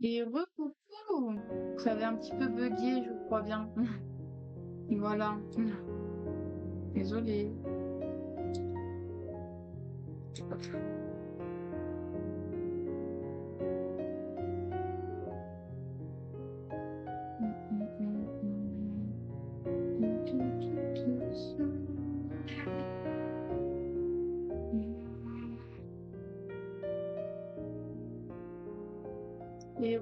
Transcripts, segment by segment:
Et recoucou! Ça avait un petit peu bugué, je crois bien. Voilà. Désolée. Et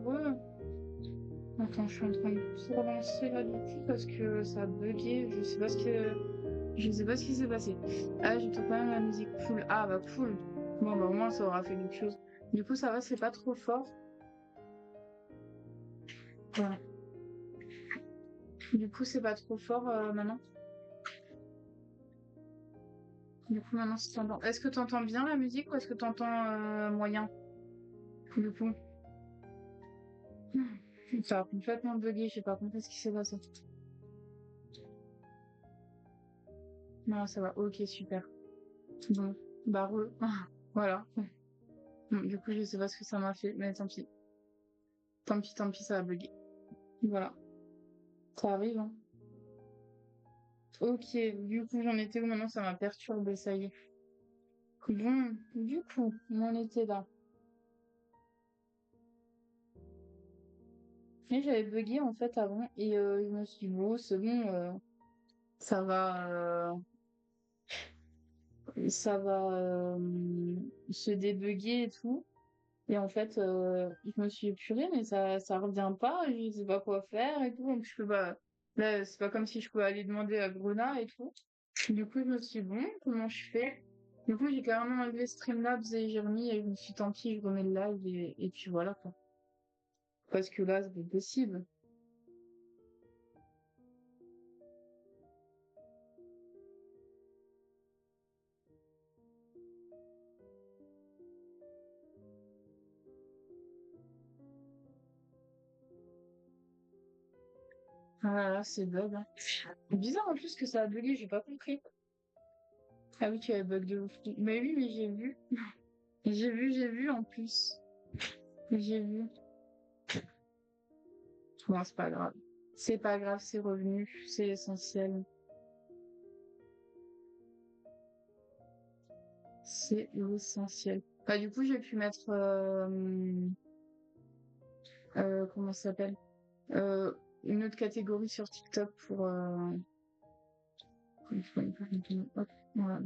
attends, je suis en train de tout relancer là du coup parce que ça a bugué. Je sais pas ce qui s'est passé. Ah, j'écoute quand même la musique cool. Ah bah cool. Bon bah au moins ça aura fait quelque chose. Du coup ça va, c'est pas trop fort. Voilà. Du coup c'est pas trop fort maintenant. Du coup maintenant c'est t'entends. Est-ce que t'entends bien la musique ou est-ce que t'entends moyen? Du coup. Ça a complètement bugué, j'ai pas compris ce qui s'est passé. Non, ça va. Ok, super. Bon, bah voilà. Bon, du coup, je sais pas ce que ça m'a fait, mais tant pis. Tant pis, ça a bugué. Voilà. Ça arrive, hein. Ok, du coup, j'en étais où maintenant? Ça m'a perturbé, ça y est. Bon, du coup, on en était là. Mais j'avais bugué en fait avant et je me suis dit, bon, c'est bon, ça va, ça va se débugger et tout. Et en fait, je me suis épurée, mais ça revient pas, je sais pas quoi faire et tout. Donc je peux pas. Là, c'est pas comme si je pouvais aller demander à Bruna et tout. Du coup, je me suis dit, bon, comment je fais? Du coup, j'ai carrément enlevé Streamlabs et j'ai remis et je me suis dit, tant pis, je remets le live et puis voilà quoi. Parce que là, c'est pas possible. Ah là là, c'est bug, hein. C'est bizarre en plus que ça a bugué, j'ai pas compris. Ah oui, tu avais bug de ouf. Mais oui, mais j'ai vu. J'ai vu en plus. J'ai vu. Bon, c'est pas grave. C'est pas grave, c'est revenu, c'est l'essentiel. C'est l'essentiel. Bah, du coup, j'ai pu mettre, comment ça s'appelle? Euh, une autre catégorie sur TikTok pour, hop, voilà.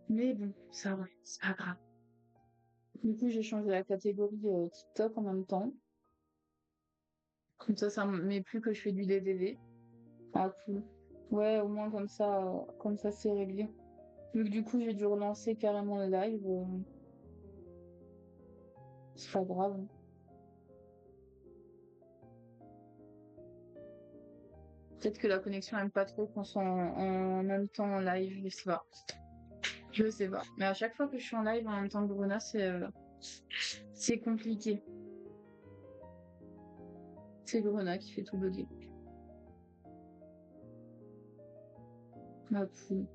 Mais bon, ça va, c'est pas grave. Du coup, j'ai changé la catégorie TikTok en même temps. Comme ça me met plus que je fais du DDD. Ah, cool. Ouais, au moins comme ça, c'est réglé. Vu que du coup, j'ai dû relancer carrément le live. C'est pas grave. Peut-être que la connexion aime pas trop qu'on soit en même temps en live, je sais pas. Je sais pas. Mais à chaque fois que je suis en live en même temps que Bruna, c'est compliqué. C'est Bruna qui fait tout bugger. Ah, cool.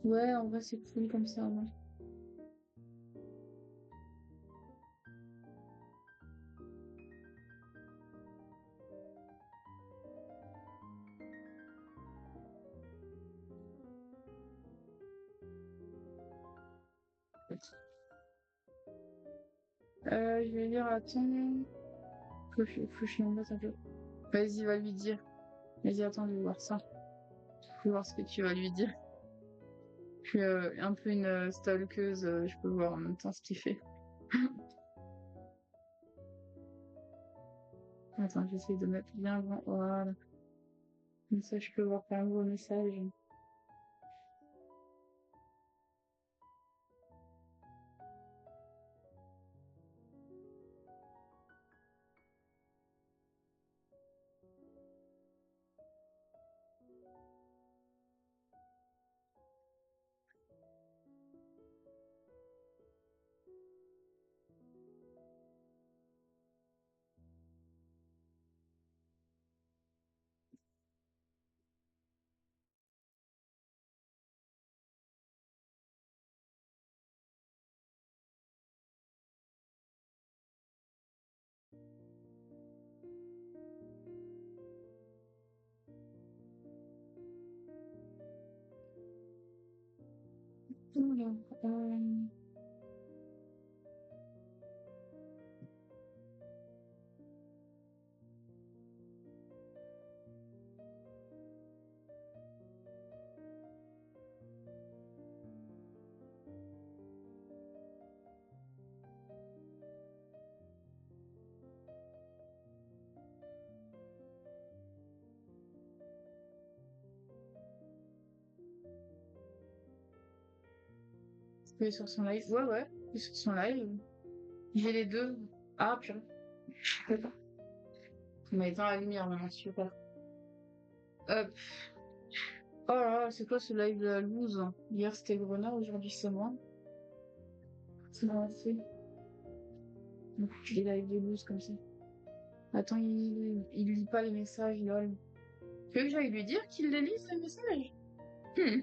Ouais, en vrai, c'est cool comme ça, ouais. Je vais dire, attends. Faut que je l'embête un peu. Vas-y, va lui dire. Vas-y, attends, je vais voir ça. Je vais voir ce que tu vas lui dire. Je suis un peu une stalkeuse, je peux voir en même temps ce qu'il fait. Attends, j'essaie de mettre bien grand. Voilà. Comme ça, je peux voir plein de vos messages. Alors, il est sur son live. Ouais, ouais, il est sur son live. J'ai les deux. Ah, purée. On m'a éteint la lumière maintenant, super. Hop. Oh là là, c'est quoi ce live de la loose? Hier c'était Grenat, aujourd'hui c'est moi. C'est bon, c'est. Les lives de loose comme ça. Attends, il lit pas les messages, lol. Tu veux que j'aille lui dire qu'il les lise les messages? Hmm.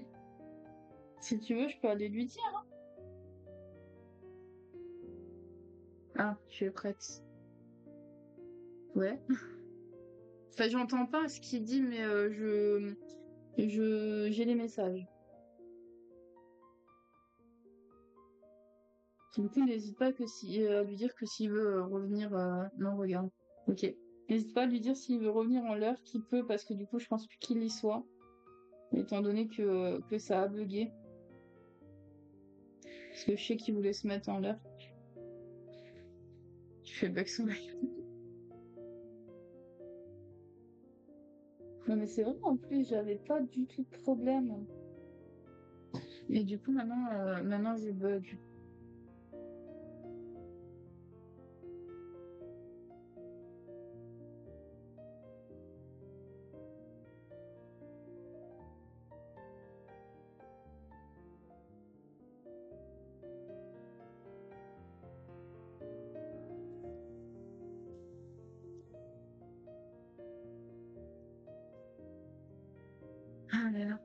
Si tu veux, je peux aller lui dire. Ah, tu es prête. Ouais. Enfin, j'entends pas ce qu'il dit, mais j'ai les messages. Du coup, n'hésite pas à lui dire que s'il veut revenir. Non, regarde. Ok. N'hésite pas à lui dire s'il veut revenir en l'heure qu'il peut, parce que du coup, je pense plus qu'il y soit, étant donné que ça a bugué. Parce que je sais qu'il voulait se mettre en l'heure. Tu fais bug son live. Non, mais c'est vrai, en plus, j'avais pas du tout de problème. Et du coup, maintenant je bug. Ah là là.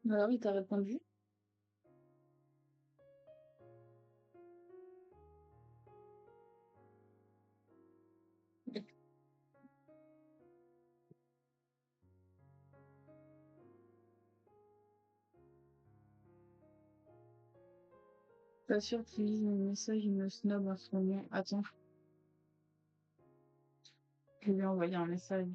Alors, il t'a répondu? Pas sûr qu'il lise mes messages, il me snob en ce moment. Attends, je vais lui envoyer un message.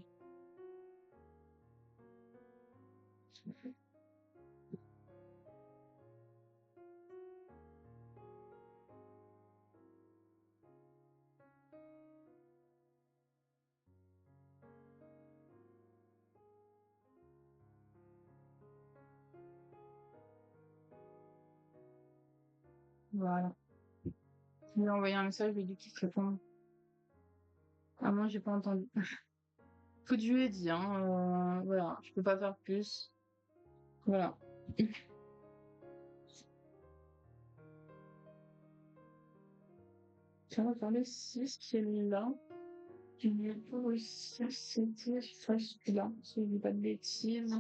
Voilà. Je lui ai envoyé un message, je lui ai dit qu'il se répond. Ah, moi, j'ai pas entendu. Faut que je lui ai dit, hein. Voilà, je peux pas faire plus. Voilà. Tiens, on va faire le 6 qui est là. Du coup, le 6, c'était, je sais pas, celui-là, si je dis pas de bêtises.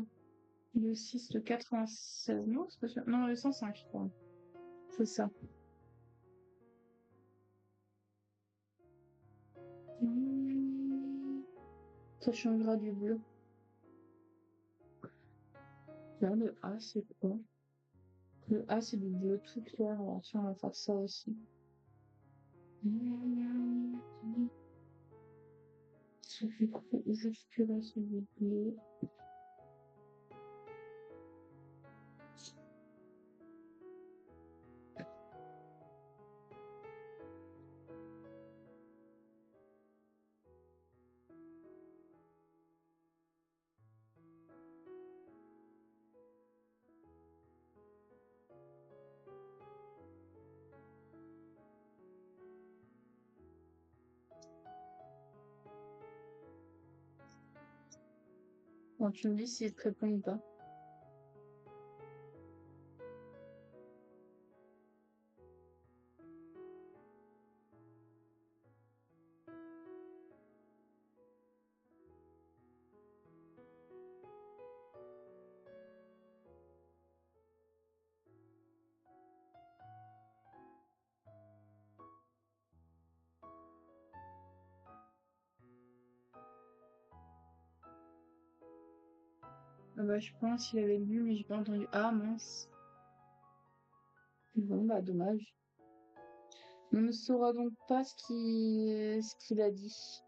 Le 6 de 96, non, c'est pas sûr. Non, le 105, je crois. C'est ça. Ça changera du bleu. Là, le A, c'est quoi? Le A, c'est du bleu tout clair. Alors, tiens, on va faire ça aussi. Ça fait quoi? Juste là, c'est du bleu. Bon, tu me dis s'il te répond ou pas. Ah bah, je pense qu'il avait lu, mais j'ai pas entendu. Ah, mince. Bon, bah, dommage. On ne saura donc pas ce qu'il a dit.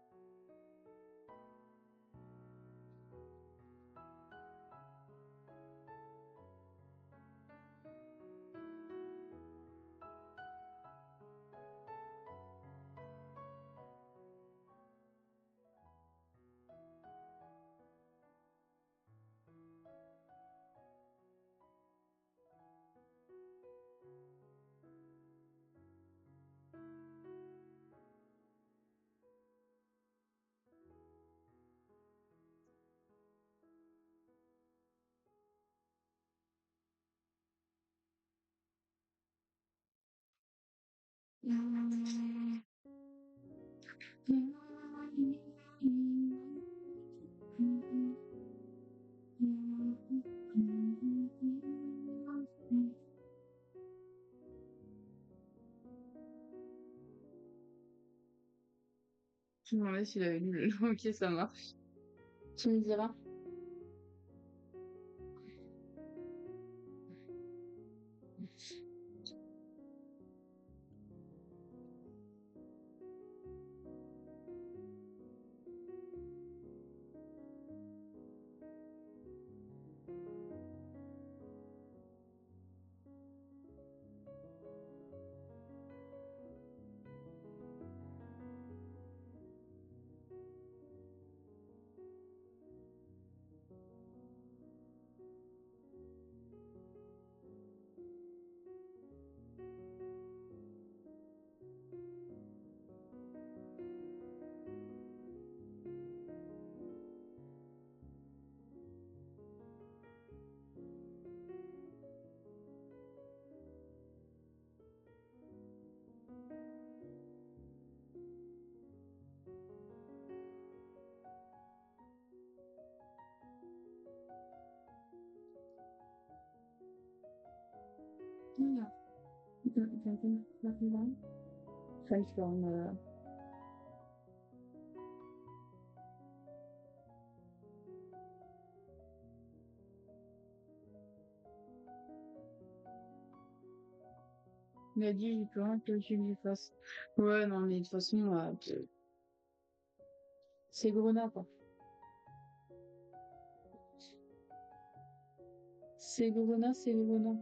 Je me demandais s'il avait lu le Ok, ça marche. Tu me diras. Voilà. Sunshine, il a dit, j'ai plus rien que tu lui fasses. Ouais, non, mais de toute façon, c'est Grenat, quoi. C'est Grenat, c'est Grenat.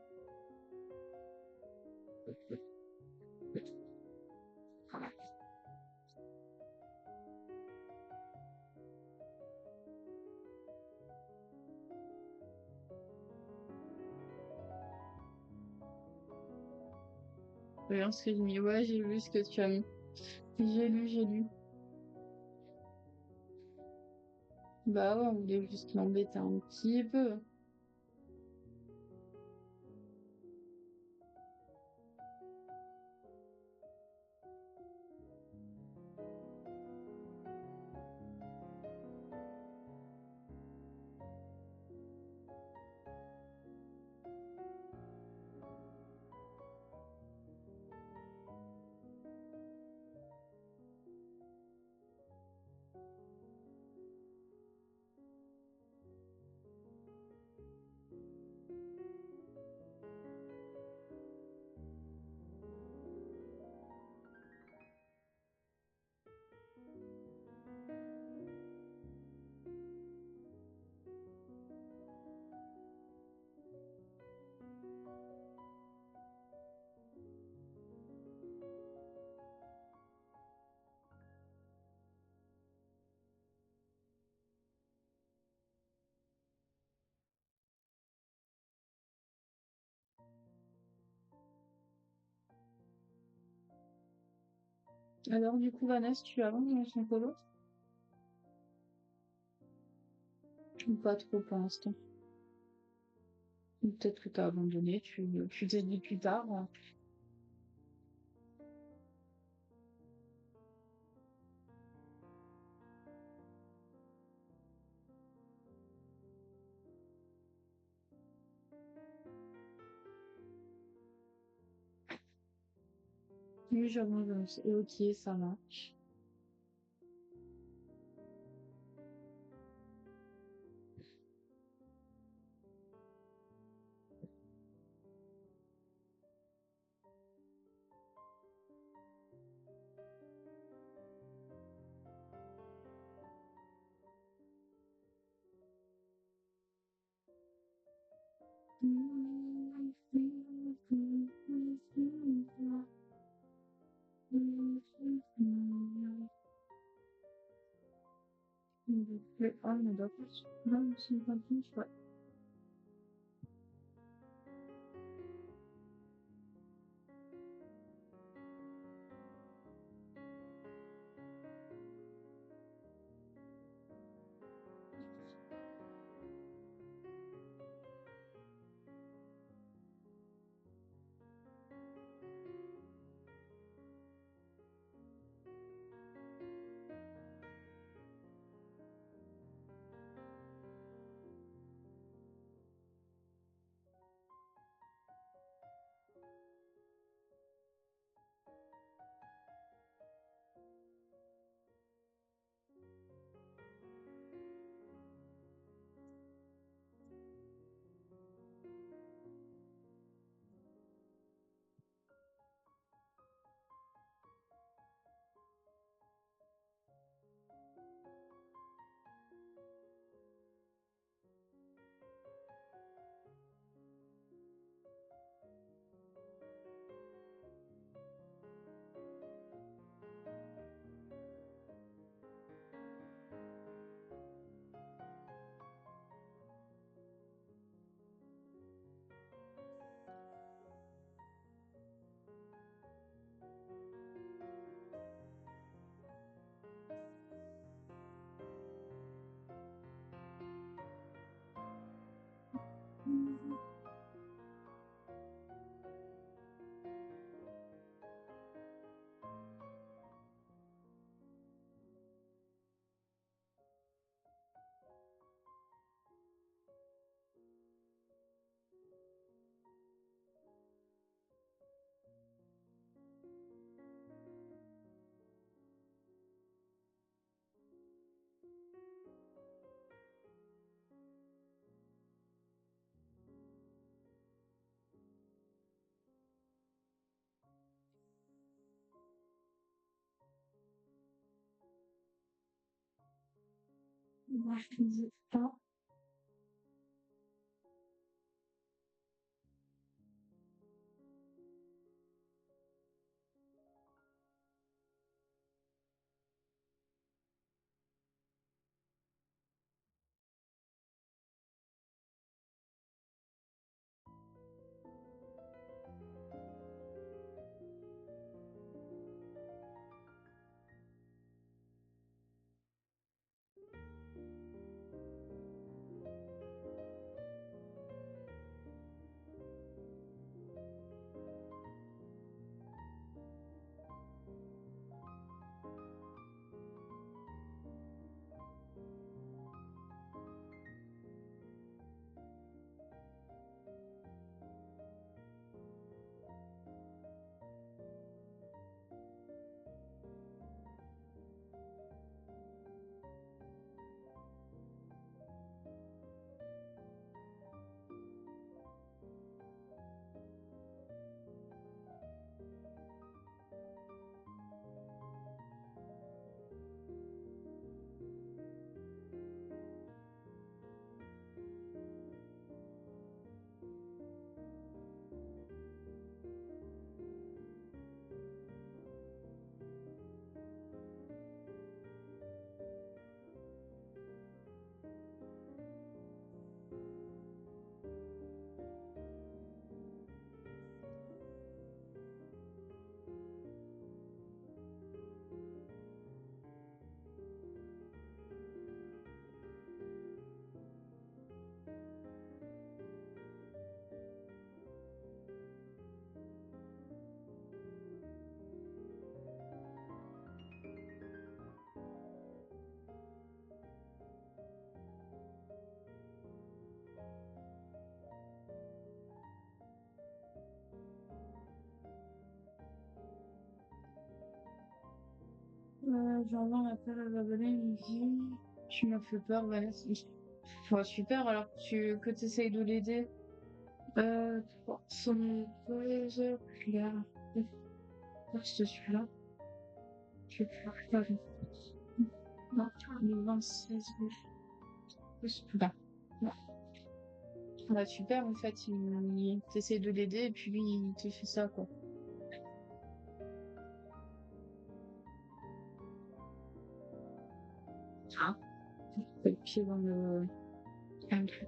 Regarde ce que j'ai mis. Ouais, j'ai lu ce que tu as mis. J'ai lu. Bah ouais, on voulait juste l'embêter un petit peu. Alors, du coup, Vanessa, tu avances dans son colo? Ou pas trop pour l'instant? Ou peut-être que t'as abandonné, tu t'es dit plus tard. Oui, j'avance. Et ok, ça marche. Le A ne doit pas se... Non, c'est pas plus, ouais. Moi, je ne sais pas. Jean-Jean appelle à la Valais, il me dit, tu m'as fait peur, Vanessa. Enfin, super, alors que tu essayes de l'aider. Son heures, là. Je suis là. Je peux pas. Non, le 26 mai. Là. Bah, super, en fait, t'essayes de l'aider et puis lui, il te fait ça, quoi. Ah. Le pied dans le truc.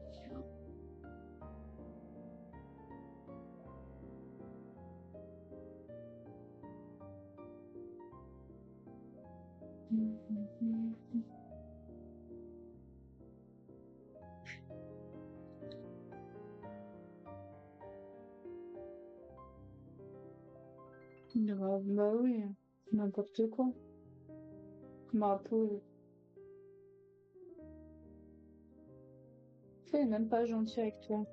Bah oui, n'importe quoi. Ma pauvre. Il est même pas gentil avec toi.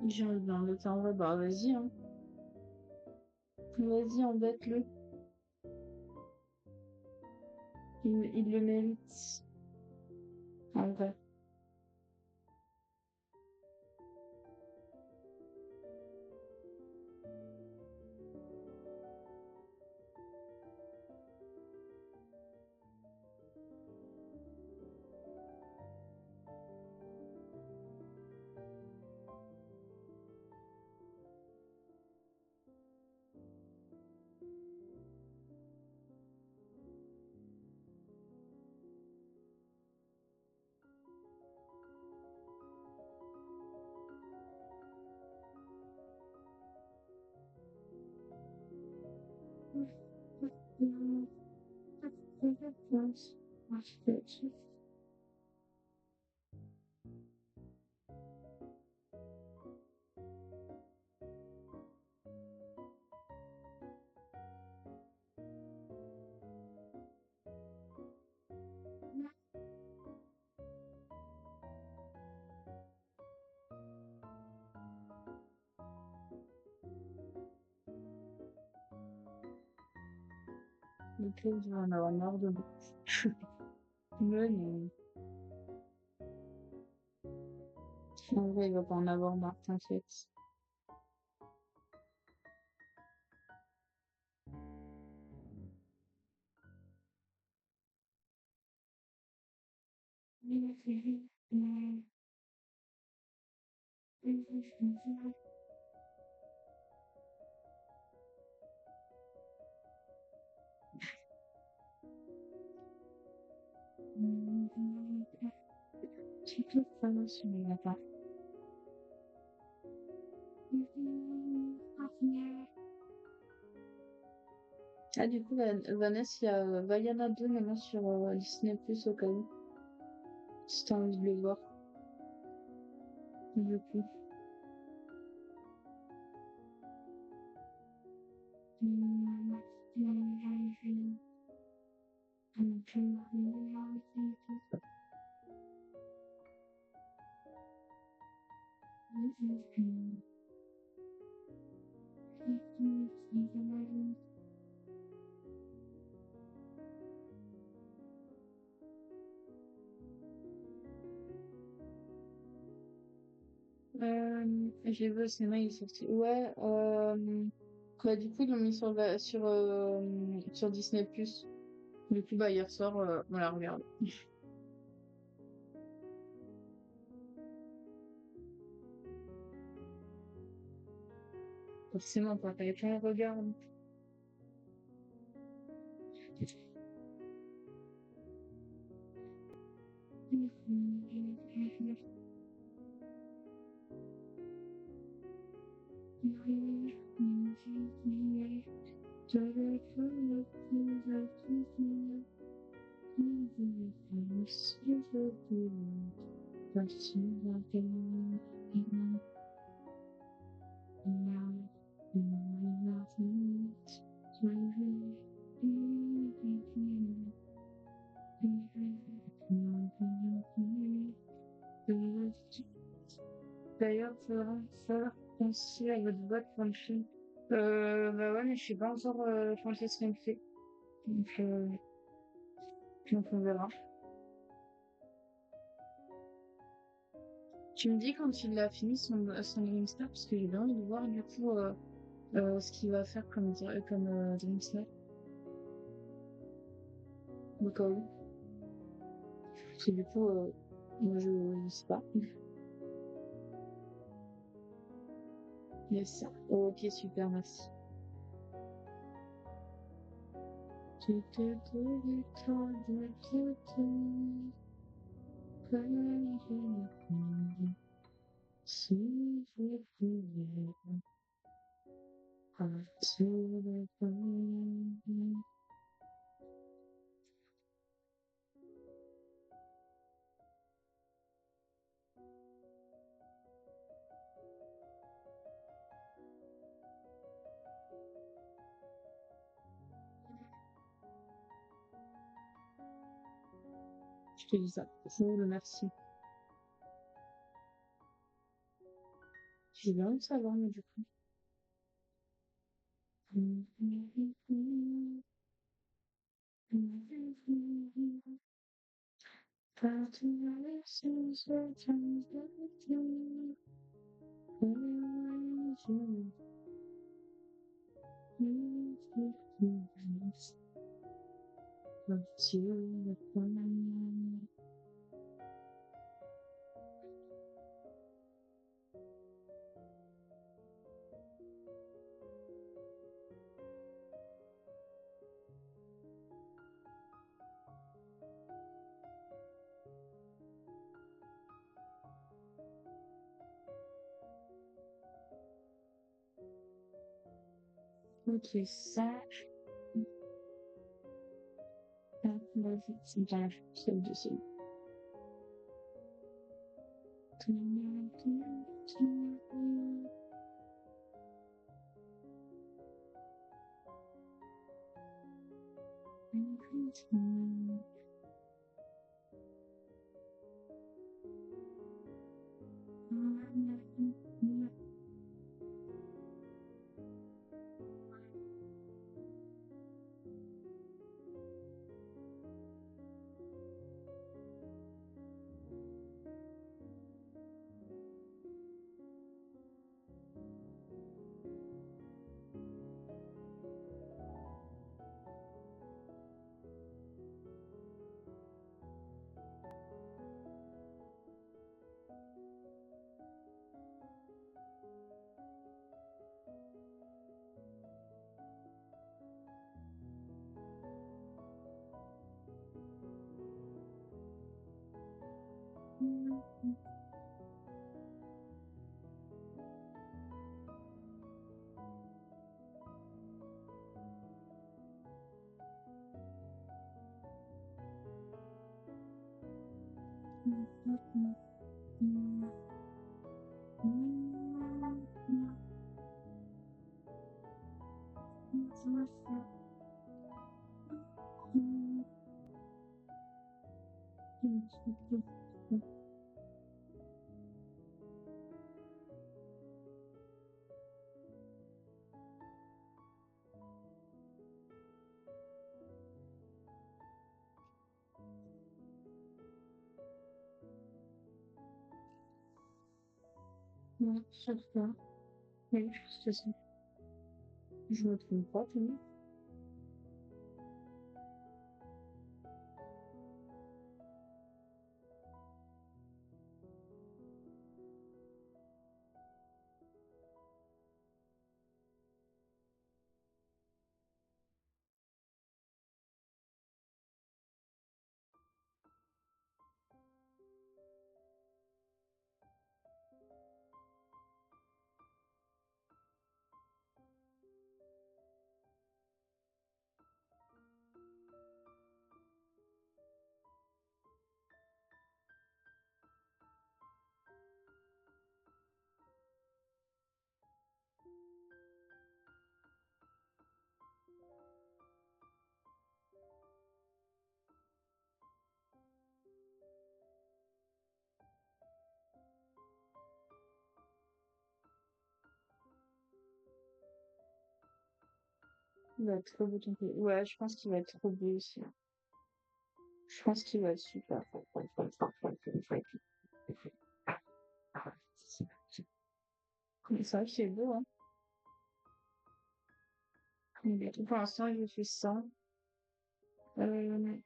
J'ai envie le temps, ouais, bah vas-y, hein. Vas-y, embête-le. Il le mérite. En vrai. Le pauvre, il va en avoir marre de moi. Mais non. En vrai, il va pas en avoir marre, t'inquiète. Tu peux pas sur le matin. Ah, du coup, Vanessa, il y a Vaiana 2 maintenant sur Disney Plus au cas où. Si t'as envie de le voir. Du coup. J'ai vu au cinéma, il est sorti. Ouais, bah, du coup, ils l'ont mis sur Disney+. Du coup, bah, hier soir, on l'a regardé. Forcément, quand quelqu'un regarde. D'ailleurs, ça penser à votre boîte pour le film. Bah ouais, mais je sais pas encore quand c'est ce qu'on fait. Donc on verra. Tu me dis quand il a fini son Dreamstar, parce que j'ai bien envie de voir du coup ce qu'il va faire comme Dreamstar. Au cas où. Parce que du coup, moi je sais pas. Yes. Ok, super, merci. Tu te donnes tant de temps, comme je le fais. Si je pouvais partir de toi. Je te dis ça. Je vous remercie. J'ai bien envie de savoir, mais du coup. Ok, ça, vas-y, c'est bien, c'est le deuxième. Ouais, c'est ça. Oui, c'est ça. Je me trompe pas, tu vois. Il va être trop beau ton pays. Ouais, je pense qu'il va être trop beau aussi. Je pense qu'il va être super. C'est vrai que c'est beau, hein. Pour l'instant, j'ai fait ça. Euh,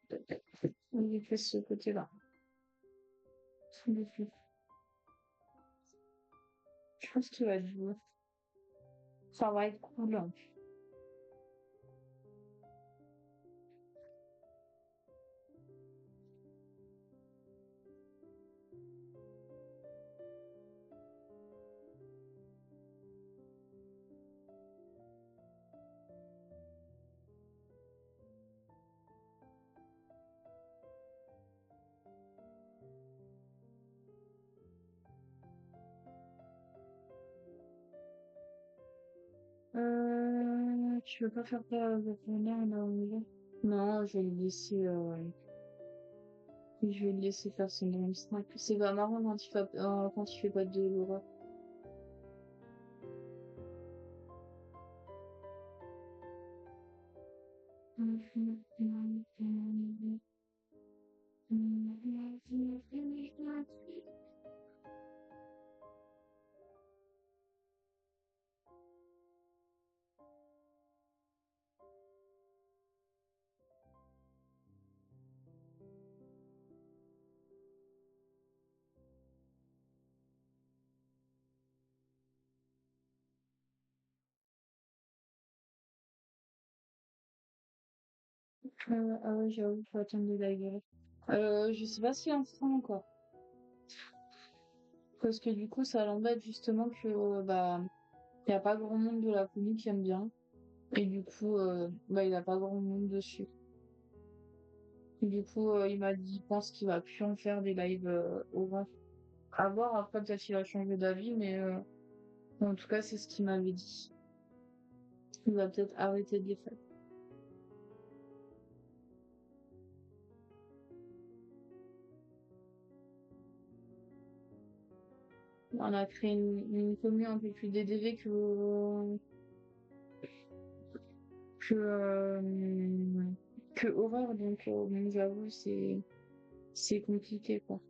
j'ai fait ce côté-là. J'ai fait- Je pense qu'il va être beau. Ça va être cool, hein. Tu veux pas faire ça avec mon mère là où il est? Non, je vais le laisser, je vais le laisser faire son hamster. C'est pas marrant quand il fait pas de l'horreur. Ah ouais, j'avoue, faut attendre de la gueule. Je sais pas s'il en fera encore. Parce que du coup, ça l'embête justement que, bah, il y a pas grand monde de la commu qui aime bien. Et du coup, bah, il a pas grand monde dessus. Et du coup, il m'a dit, il pense qu'il va plus en faire des lives au vent. À voir, après, peut-être qu'il a changé d'avis, mais en tout cas, c'est ce qu'il m'avait dit. Il va peut-être arrêter de les faire. On a créé une commune un peu plus DDV que horreur, donc bon, j'avoue, c'est compliqué, quoi.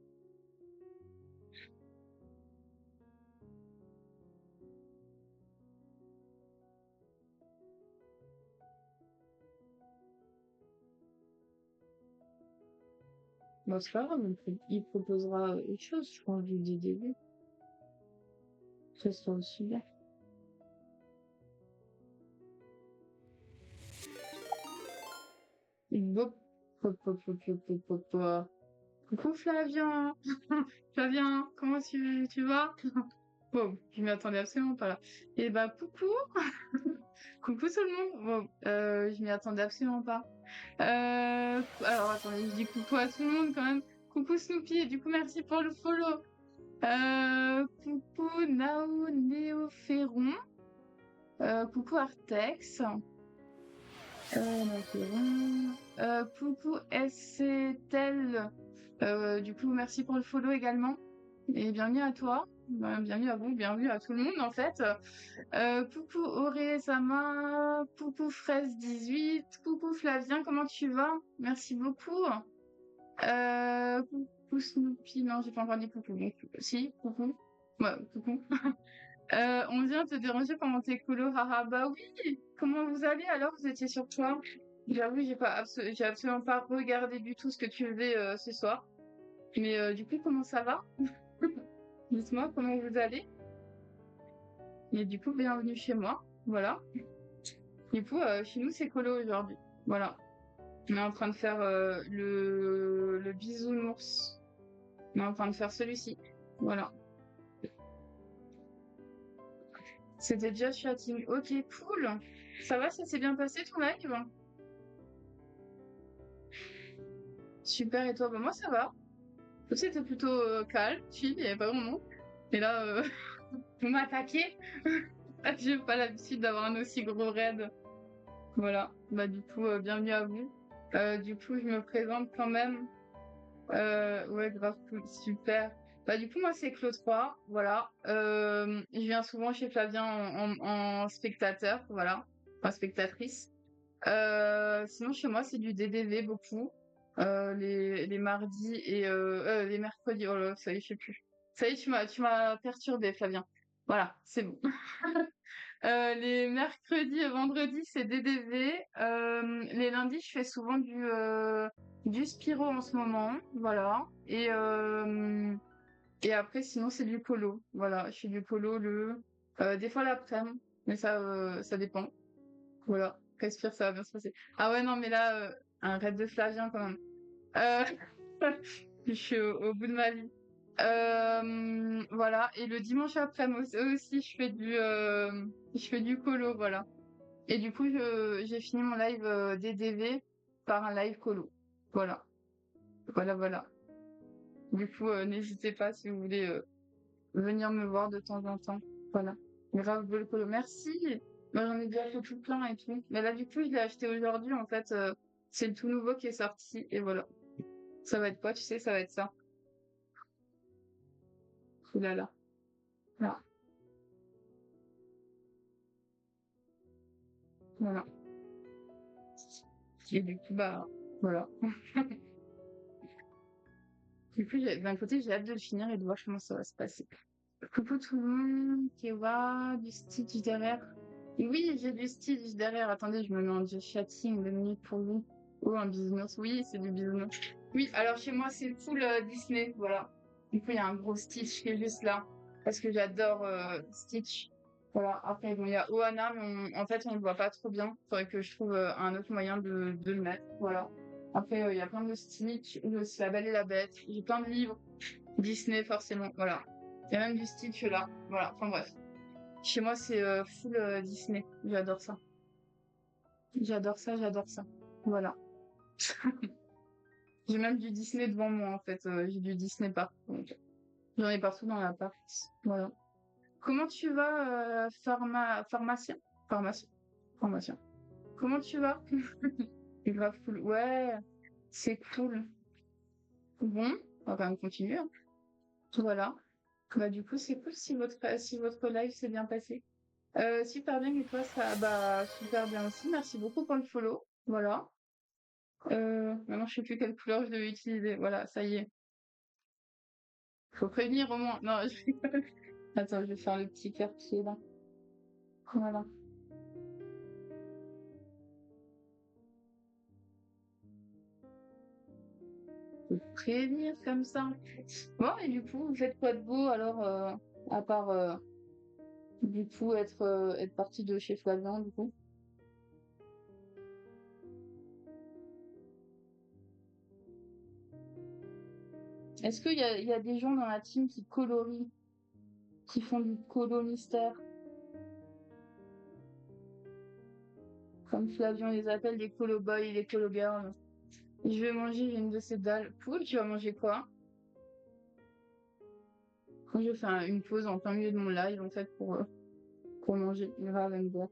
Bon, c'est pas grave, il proposera autre chose, je pense, du DDV. Ça sera aussi bien. Bop, hop, hop, hop, hop, hop, hop, coucou Flavien! Flavien, comment tu vas? Bon, je m'y attendais absolument pas là. Et bah, coucou! Coucou tout le monde! Bon, je m'y attendais absolument pas. Alors attendez, je dis coucou à tout le monde quand même. Coucou Snoopy, et du coup merci pour le follow. Coucou Nao Néo Ferron. Coucou Artex. Donc, c'est bon. Coucou SCTEL. Du coup, merci pour le follow également. Et bienvenue à toi. Bienvenue à vous, bienvenue à tout le monde en fait. Coucou Auré Sama, coucou Fraise18, coucou Flavien, comment tu vas? Merci beaucoup. Coucou Snoopy, non, j'ai pas encore dit coucou. Donc, si, coucou. Ouais, coucou. On vient te déranger pendant tes colos, haha. Bah oui, comment vous allez alors? Vous étiez sur quoi? J'avoue, j'ai absolument pas regardé du tout ce que tu faisais ce soir. Mais du coup, comment ça va? Dites-moi comment vous allez. Et du coup, bienvenue chez moi. Voilà. Du coup, chez nous, c'est colo aujourd'hui. Voilà. On est en train de faire le bisounours. On est en train de faire celui-ci. Voilà. C'était déjà chatting. Ok, cool. Ça va, ça s'est bien passé ton live? Super, et toi? Bah, moi, ça va. C'était plutôt calme, chill, il n'y avait pas grand monde. Et là, vous m'attaquez. J'ai pas l'habitude d'avoir un aussi gros raid. Voilà. Bah, du coup, bienvenue à vous. Du coup, je me présente quand même. Ouais, grave cool, super. Bah, du coup, moi, c'est Claude 3, voilà. Je viens souvent chez Flavien en spectateur, voilà. Enfin, spectatrice. Sinon, chez moi, c'est du DDV beaucoup. Les mardis et les mercredis. Oh là, là, ça y est, je sais plus. Ça y est, tu m'as perturbé, Flavien. Voilà, c'est bon. Les mercredis et vendredis, c'est DDV. Les lundis, je fais souvent du Spiro en ce moment. Voilà. Et après, sinon, c'est du polo. Voilà. Je fais du polo des fois l'après-midi. Mais ça dépend. Voilà. Respire, ça va bien se passer. Ah ouais, non, mais là, un raid de Flavien quand même. Euh, je suis au bout de ma vie. Voilà. Et le dimanche après-midi aussi, je fais du colo, voilà. Et du coup, j'ai fini mon live DDV par un live colo. Voilà. Voilà, voilà. Du coup, n'hésitez pas si vous voulez venir me voir de temps en temps. Voilà. Grave le colo. Merci. Moi, j'en ai déjà fait tout plein et tout. Mais là, du coup, je l'ai acheté aujourd'hui. En fait, c'est le tout nouveau qui est sorti. Et voilà. Ça va être quoi, tu sais, ça va être ça. Ouh là là. Voilà. Voilà. Et du coup, bah, voilà. Du coup, d'un côté, j'ai hâte de le finir et de voir comment ça va se passer. Coucou tout le monde, Kewa, du Stitch derrière. Oui, j'ai du Stitch derrière. Attendez, je me mets en just chatting 2 minutes pour vous. Oh, un bisounours. Oui, c'est du bisounours. Oui, alors chez moi, c'est full Disney, voilà. Du coup, il y a un gros Stitch qui est juste là. Parce que j'adore Stitch. Voilà. Après, bon, il y a Ohana, mais en fait, on le voit pas trop bien. Faudrait que je trouve un autre moyen de le mettre. Voilà. Après, il y a plein de Stitch. J'ai aussi La Belle et la Bête. J'ai plein de livres. Disney, forcément. Voilà. Il y a même du Stitch là. Voilà. Enfin bref. Chez moi, c'est full Disney. J'adore ça. J'adore ça, j'adore ça. Voilà. J'ai même du Disney devant moi, en fait. J'ai du Disney partout. Donc, j'en ai partout dans l'appart. Voilà. Comment tu vas, pharmacien? Pharmacien. Pharmacien. Comment tu vas? C'est grave cool. Ouais, c'est cool. Bon, on va quand même continuer, hein. Voilà. Bah, du coup, c'est cool si votre live s'est bien passé. Super bien, et toi, ça, bah, super bien aussi. Merci beaucoup pour le follow. Voilà. Maintenant, je sais plus quelle couleur je devais utiliser. Voilà, ça y est. Faut prévenir au moins. Non, je rigole. Attends, je vais faire le petit cœur qui est là. Voilà. Faut prévenir comme ça. Bon, et du coup, vous faites quoi de beau alors, à part, du coup, être parti de chez Flavien, du coup? Est-ce qu'il y a des gens dans la team qui colorient, qui font du colo mystère, comme Flavien les appelle, les colo boys, les colo girls? Je vais manger une de ces dalles. Cool, tu vas manger quoi? Quand je fais une pause en plein milieu de mon live, en fait, pour manger grave and bien.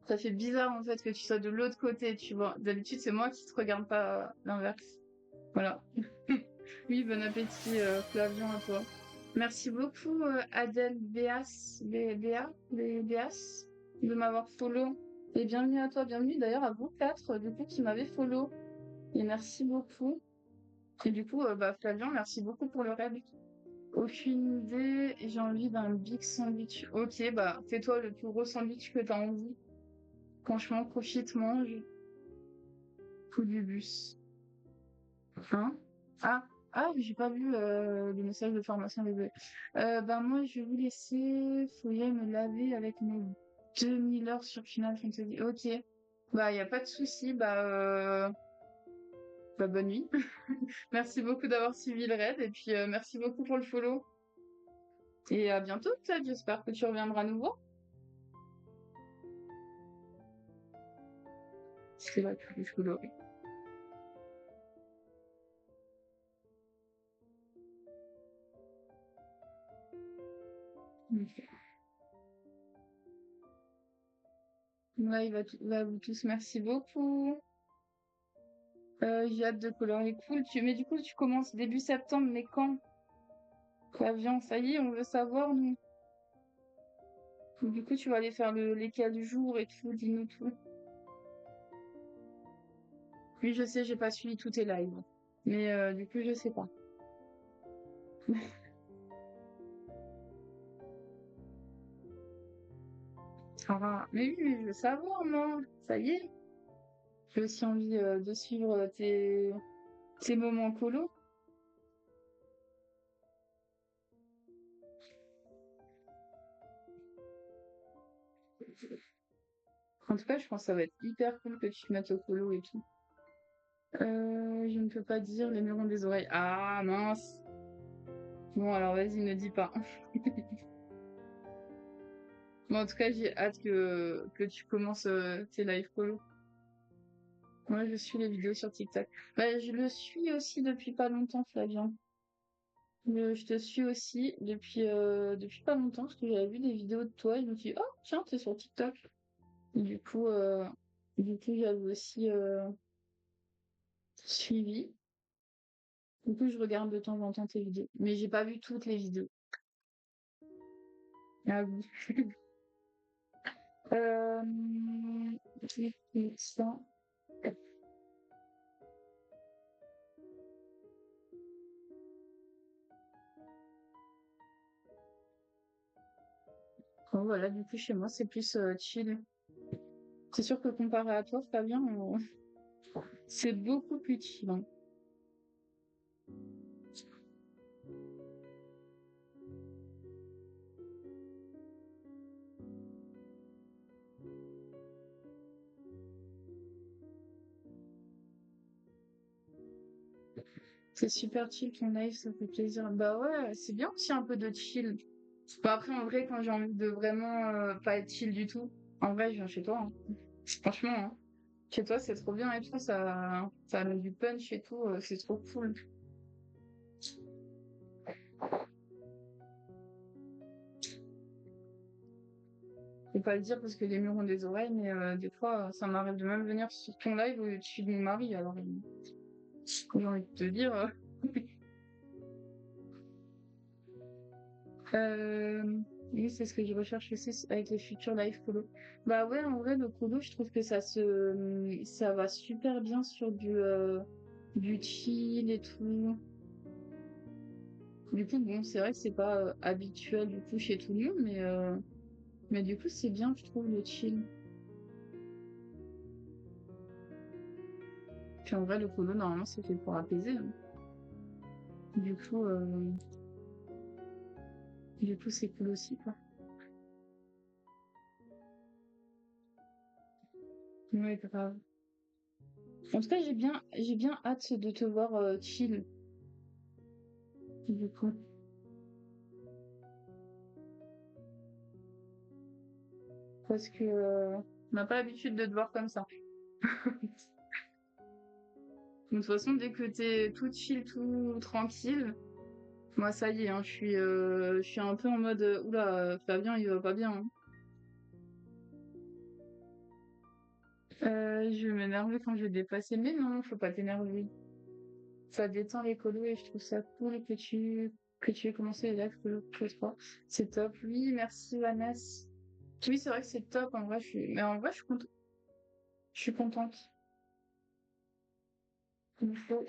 Ça fait bizarre en fait que tu sois de l'autre côté, tu vois. D'habitude, c'est moi qui te regarde pas l'inverse. Voilà. Oui, bon appétit, Flavien, à toi. Merci beaucoup, Adèle Béas, de m'avoir follow. Et bienvenue à toi, bienvenue d'ailleurs à vous quatre, du coup, qui m'avez follow. Et merci beaucoup. Et du coup, bah, Flavien, merci beaucoup pour le raid. Aucune idée, j'ai envie d'un big sandwich. Ok, bah, fais-toi le plus gros sandwich que t'as envie. Franchement, profite, mange. Coup du bus. Hein? Ah, ah, j'ai pas vu le message de formation, désolé. Ben moi, je vais vous laisser. Faut y aller me laver avec mes 2000 heures sur Final Fantasy. Ok. Bah, y a pas de souci. Bah, bonne nuit. Merci beaucoup d'avoir suivi le raid et puis merci beaucoup pour le follow. Et à bientôt, peut-être. J'espère que tu reviendras à nouveau. C'est vrai que je follow. Ouais, va vous tous, merci beaucoup. J'ai hâte de colorier cool. Mais du coup, tu commences début septembre, mais quand? Flavien, ça y est, on veut savoir, nous. Du coup, tu vas aller faire les 4 jours et tout, dis-nous tout. Oui, je sais, j'ai pas suivi tous tes lives. Mais du coup, je sais pas. Ah, mais oui, je veux savoir, moi. Ça y est. J'ai aussi envie de suivre tes moments colo. En tout cas, je pense que ça va être hyper cool que tu te mettes au colo et tout. Je ne peux pas dire les murons des oreilles. Ah, mince. Bon, alors vas-y, ne dis pas. Bon, en tout cas, j'ai hâte que tu commences tes live colo. Moi, je suis les vidéos sur TikTok. Bah, je le suis aussi depuis pas longtemps, Flavien. Je te suis aussi depuis pas longtemps parce que j'avais vu des vidéos de toi et je me suis dit, oh, tiens, t'es sur TikTok. Et du coup, j'avais aussi suivi. Du coup, je regarde de temps en temps tes vidéos. Mais j'ai pas vu toutes les vidéos. Ah oui. Euh... ça. Bon, voilà, du coup, chez moi, c'est plus chill. C'est sûr que comparé à toi, Fabien, c'est beaucoup plus chill, hein. C'est super chill ton live, ça fait plaisir. Bah ouais, c'est bien aussi un peu de chill. Bah après, en vrai, quand j'ai envie de vraiment pas être chill du tout, en vrai, je viens chez toi, hein. Franchement, hein. Chez toi, c'est trop bien et tout, ça a du punch et tout, c'est trop cool. Faut pas le dire parce que les murs ont des oreilles, mais des fois, ça m'arrive de même venir sur ton live où tu suis de mon mari, alors j'ai envie de te dire. Euh, oui, c'est ce que je recherche aussi avec les futurs live colo. Bah ouais, en vrai, le colo, je trouve que ça va super bien sur du chill et tout. Du coup, bon, c'est vrai que c'est pas habituel du coup chez tout le monde, mais du coup, c'est bien, je trouve, le chill. Puis en vrai, le colo, normalement, c'est fait pour apaiser, hein. Du coup, euh, du coup, c'est cool aussi, quoi. Ouais, grave. En tout cas, j'ai bien hâte de te voir chill, du coup. Parce que on n'a pas l'habitude de te voir comme ça. De toute façon, dès que t'es tout chill, tout tranquille, moi ça y est, hein, je suis un peu en mode oula, Fabien il va pas bien, hein. Je vais m'énerver quand je vais dépasser, mais non, faut pas t'énerver. Ça détend les colos et je trouve ça cool que tu aies commencé les lives que je crois. C'est top. Oui, merci Vanessa. Oui, c'est vrai que c'est top. En vrai, mais en vrai, je suis contente. Il faut.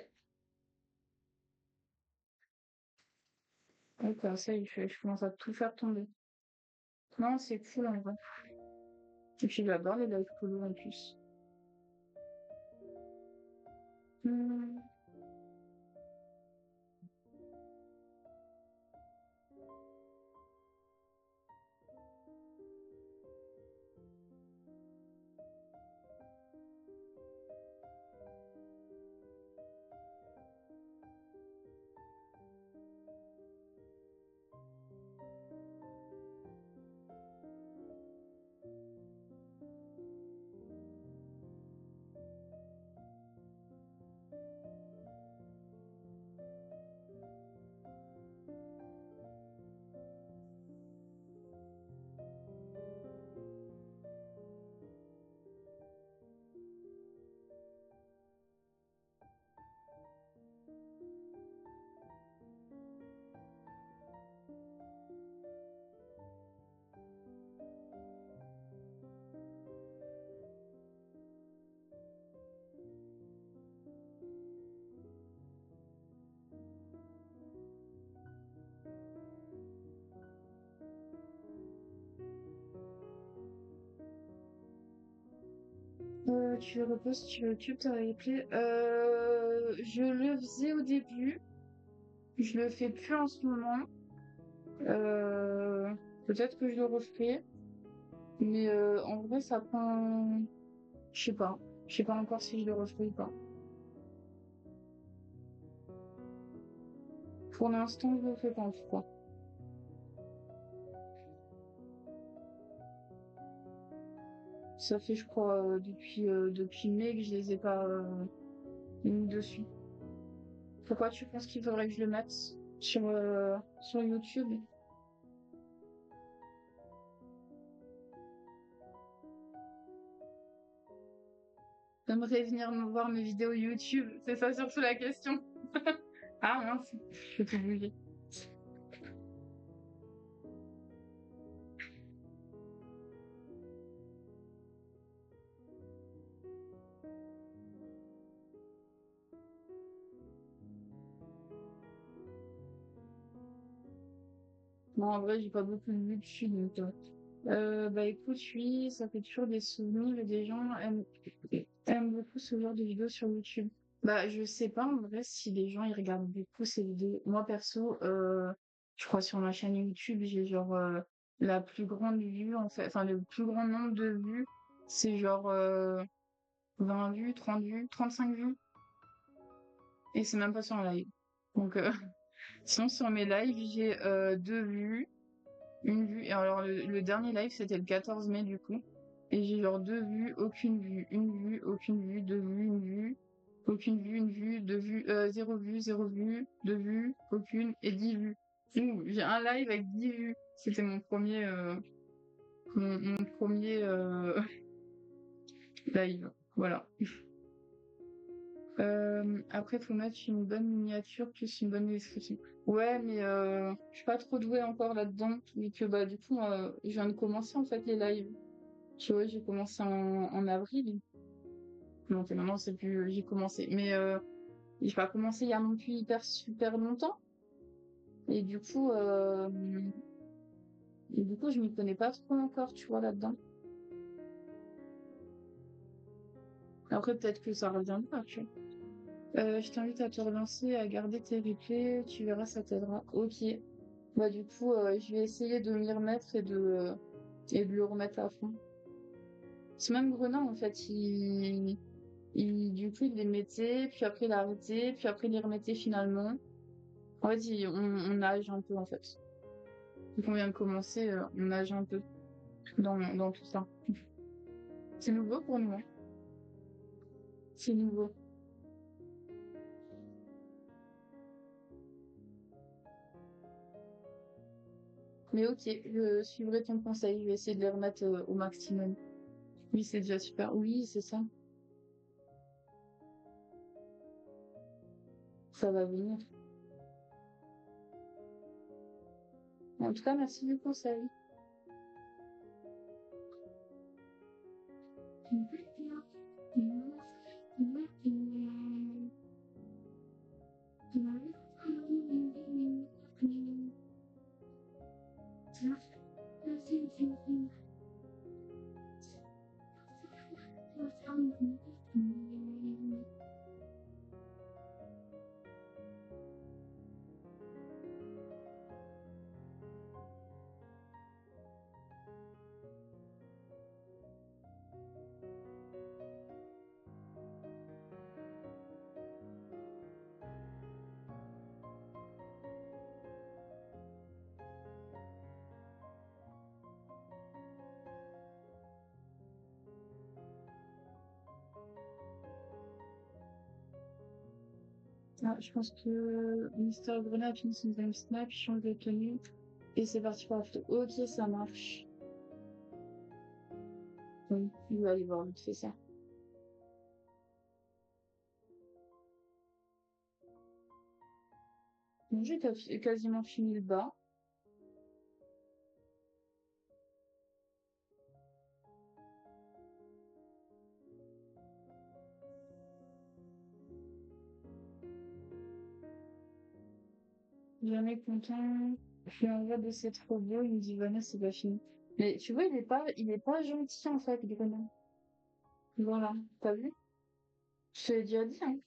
Ouais, comme ça, je commence à tout faire tomber. Non, c'est cool en vrai. Et puis j'adore les lives colos en plus. Hmm. Tu repostes sur YouTube, t'as replay. Je le faisais au début. Je le fais plus en ce moment. Euh, Peut-être que je le referai. Mais en vrai, ça prend. Je sais pas. Je sais pas encore si je le referai ou pas. Pour l'instant, je le fais pas en tout cas. Ça fait, je crois, depuis mai que je les ai pas mis dessus. Pourquoi tu penses qu'il faudrait que je le mette sur YouTube? T'aimerais venir me voir mes vidéos YouTube? C'est ça surtout la question. Ah mince, je peux tout. Non, en vrai, j'ai pas beaucoup de vues dessus, donc. Bah écoute, oui, ça fait toujours des souvenirs et des gens aiment beaucoup ce genre de vidéos sur YouTube. Bah, je sais pas en vrai si les gens ils regardent beaucoup ces vidéos. Moi perso, je crois sur ma chaîne YouTube, j'ai genre la plus grande vue en fait, enfin le plus grand nombre de vues, c'est genre 20 vues, 30 vues, 35 vues. Et c'est même pas sur un live. Donc sinon sur mes lives, j'ai deux vues. Une vue. Et alors, le dernier live, c'était le 14 mai, du coup. Et j'ai genre deux vues, aucune vue, une vue, aucune vue, deux vues, une vue, aucune vue, une vue, deux vues, zéro vue, deux vues, aucune, et 10 vues. Ouh, j'ai un live avec 10 vues. C'était mon premier live. Voilà. Après, faut mettre une bonne miniature plus une bonne description. Ouais, mais je suis pas trop douée encore là-dedans. Vu que bah du coup, je viens de commencer en fait les lives. Tu vois, j'ai commencé en avril. Non, ok, maintenant c'est plus j'ai commencé. Mais j'ai pas commencé il y a non plus hyper super longtemps. Et du coup, je m'y connais pas trop encore, tu vois, là-dedans. Après, peut-être que ça reviendra, tu vois. Je t'invite à te relancer, à garder tes replays, tu verras, ça t'aidera. Ok. Bah du coup, je vais essayer de m'y remettre et de le remettre à fond. C'est même Grenat, en fait, du coup, il les mettait, puis après il a arrêté, puis après il les remettait finalement. En fait, on nage un peu, en fait. Vu qu'on vient de commencer, on nage un peu dans tout ça. C'est nouveau pour nous, hein. C'est nouveau. Mais ok, je suivrai ton conseil, je vais essayer de les remettre au maximum. Oui, c'est déjà super. Oui, c'est ça. Ça va venir. En tout cas, merci du conseil. Ah, je pense que Mister Grenat a fini son time snap, il change de tenue. Et c'est parti pour la photo. Ok, ça marche. Oui, il va aller voir vite fait ça. Bon, j'ai quasiment fini le bas. Jamais content. Je lui envoie de c'est trop beau. Il me dit, Vanessa, c'est pas fini. Mais tu vois, il est pas gentil, en fait, Grenat. Voilà. T'as vu? Je te l'ai déjà dit, hein.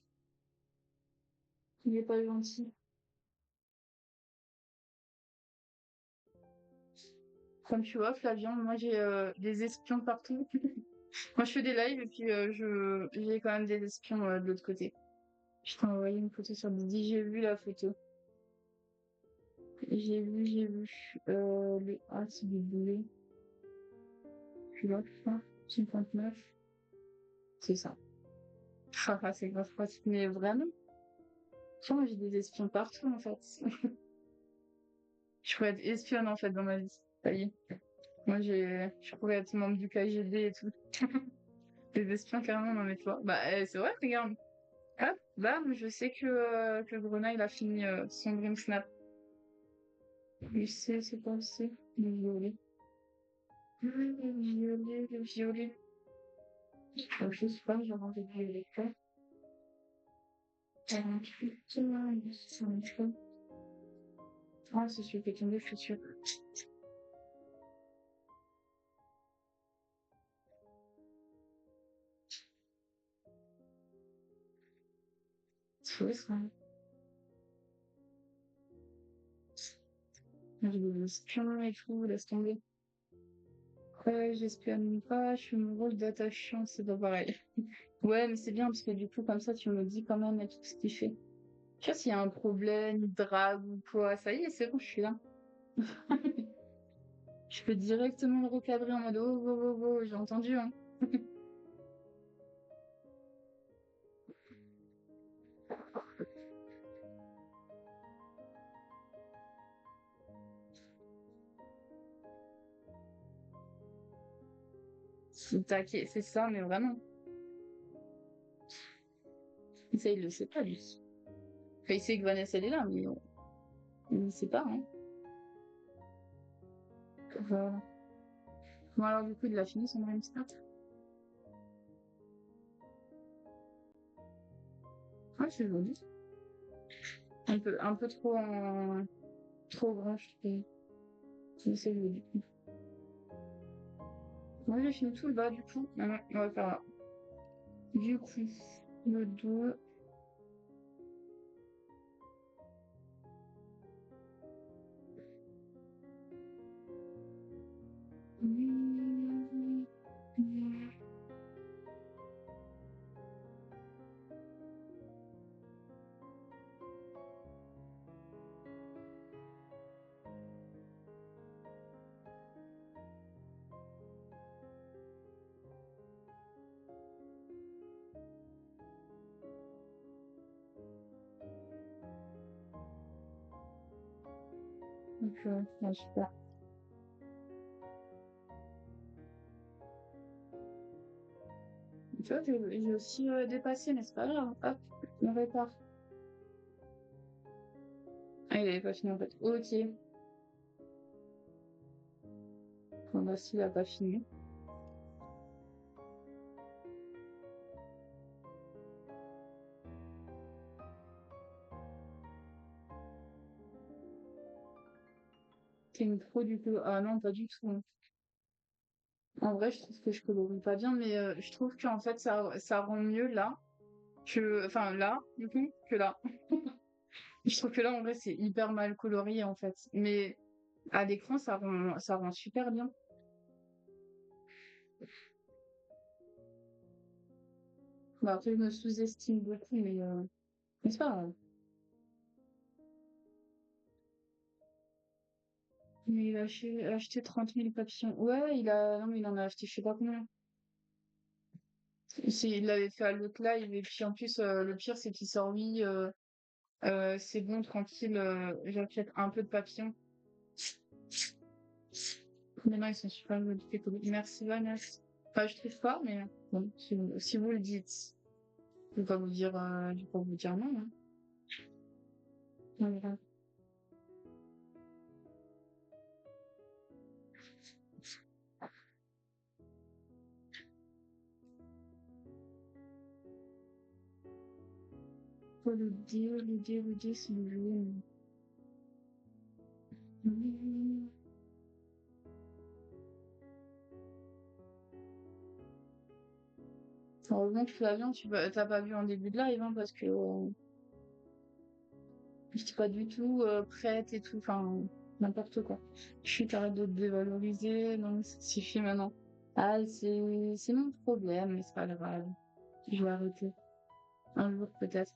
Il est pas gentil. Comme tu vois, Flavien, moi, j'ai des espions partout. Moi, je fais des lives et puis j'ai quand même des espions de l'autre côté. Je t'ai envoyé une photo sur Didi. J'ai vu la photo. J'ai vu. Ah, c'est du bleu. Tu vois, ça, 59. C'est ça. Ah, c'est grave pratique. Mais vraiment, tu vois, moi, j'ai des espions partout, en fait. Je pourrais être espionne, en fait, dans ma vie. Ça y est. Moi, je pourrais être membre du KGB et tout. Des espions, carrément, non, mais tu vois. Bah, c'est vrai, regarde. Hop, bam, je sais que Bruna, il a fini son Dream Snap. Je sais, c'est pas c'est le violet. Le violet, le violet. Je sais pas, j'ai envie de violet. Ah, c'est celui qui est tombé, je suis sûre. C'est ça. J'ai des espions et tout, laisse tomber. Ouais, j'espionne pas, je suis mon rôle d'attachant, c'est pas pareil. Ouais, mais c'est bien parce que du coup, comme ça, tu me dis quand même tout ce qu'il fait. Tu vois, s'il y a un problème, il drague ou quoi, ça y est, c'est bon, je suis là. Je peux directement le recadrer en mode oh, oh, oh, oh, j'ai entendu, hein. C'est taquet, c'est ça, mais vraiment. Ça, il le sait pas, lui. Enfin, il sait que Vanessa, elle est là, mais il ne sait pas, hein. Voilà. Bon, alors, du coup, il a fini son Dream Start. Ouais, c'est joli. Un peu trop grand, je trouve. Mais c'est joli. Moi, j'ai fini tout le bas, du coup. Maintenant, on va faire là. Du coup, le dos. Donc, super. Tu vois, j'ai aussi dépassé, mais c'est pas grave. Hop, on répare. Ah, il avait pas fini en fait. Ok. Bon, bah, s'il a pas fini. C'est une pro du coup. Ah non, pas du tout. En vrai, je trouve que je colorie pas bien, mais je trouve qu'en fait, ça rend mieux là que. Enfin, là, du coup, que là. Je trouve que là, en vrai, c'est hyper mal colorié en fait. Mais à l'écran, ça rend super bien. Bah, après, je me sous-estime beaucoup, mais c'est pas grave. Mais il a acheté 30 000 papillons. Ouais, non, mais il en a acheté je sais pas combien. Il l'avait fait à l'autre live, et puis en plus, le pire, c'est qu'il sort, oui, c'est bon, tranquille, j'achète un peu de papillons. Mais non, ils sont super jolis, les colis. Merci, Vanessa. Enfin, je trouve pas, mais bon, si vous le dites, je vais pas vous dire non, hein. Voilà. Faut le dire, si vous voulez. Mais- Heureusement que Flavien, t'as pas vu en début de live, hein, parce que j'étais pas du tout prête et tout, enfin, n'importe quoi. T'arrêtes de te dévaloriser, non, mais ça suffit maintenant. Ah, c'est mon problème, mais c'est pas grave. Je vais arrêter. Un jour, peut-être.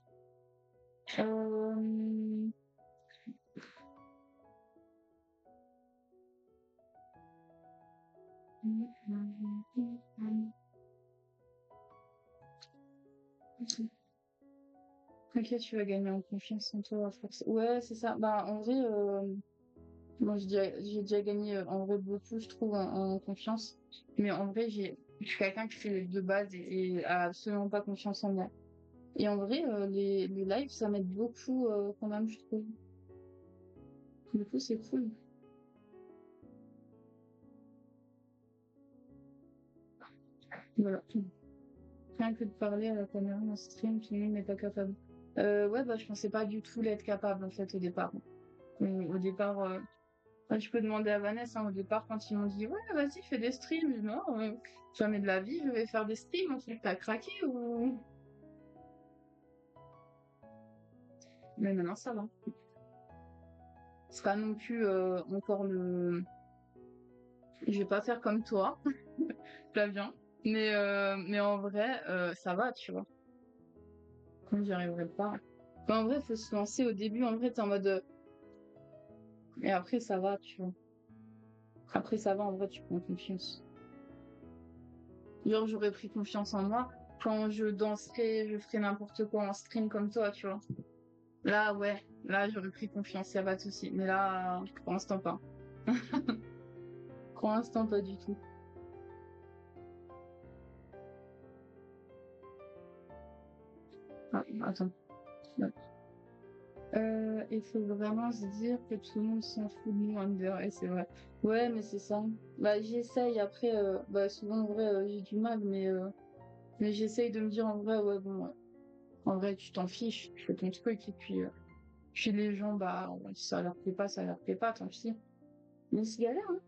Euh... Ok, tu vas gagner en confiance en toi, à force. Ouais, c'est ça. Bah, en vrai, moi, j'ai déjà gagné en vrai beaucoup, je trouve, en confiance. Mais en vrai, je suis quelqu'un qui fait de base et a absolument pas confiance en moi. Et en vrai, les lives, ça m'aide beaucoup quand même, je trouve. Du coup, c'est cool. Voilà. Rien que de parler à la caméra en stream, tout le monde n'est pas capable. Ouais, bah, je pensais pas du tout l'être capable, en fait, au départ. Au départ, je peux demander à Vanessa, hein, au départ, quand ils m'ont dit, ouais, vas-y, fais des streams. Je dis, non, jamais de la vie, je vais faire des streams. En fait, t'as craqué ou. Mais maintenant, ça va. C'est pas non plus encore le. Je vais pas faire comme toi, Flavien. Mais en vrai, ça va, tu vois. Comme j'y arriverai pas. Enfin, en vrai, faut se lancer au début. En vrai, t'es en mode. Et après, ça va, tu vois. Après, ça va, en vrai, tu prends confiance. Genre, j'aurais pris confiance en moi quand je danserais, je ferais n'importe quoi en stream comme toi, tu vois. Là, ouais. Là, j'aurais pris confiance, y a pas de souci. Mais là, pour l'instant, pas. Pour l'instant, pas du tout. Ah, attends. Il faut vraiment se dire que tout le monde s'en fout de nous, Under, et c'est vrai. Ouais, mais c'est ça. Bah, j'essaye, après, bah, souvent, en vrai, j'ai du mal, mais j'essaye de me dire, en vrai, ouais, bon, en vrai, tu t'en fiches, tu fais ton truc, et puis les gens, bah, ouais, si ça leur plaît pas, ça leur plaît pas, tant pis. Mais c'est galère, hein.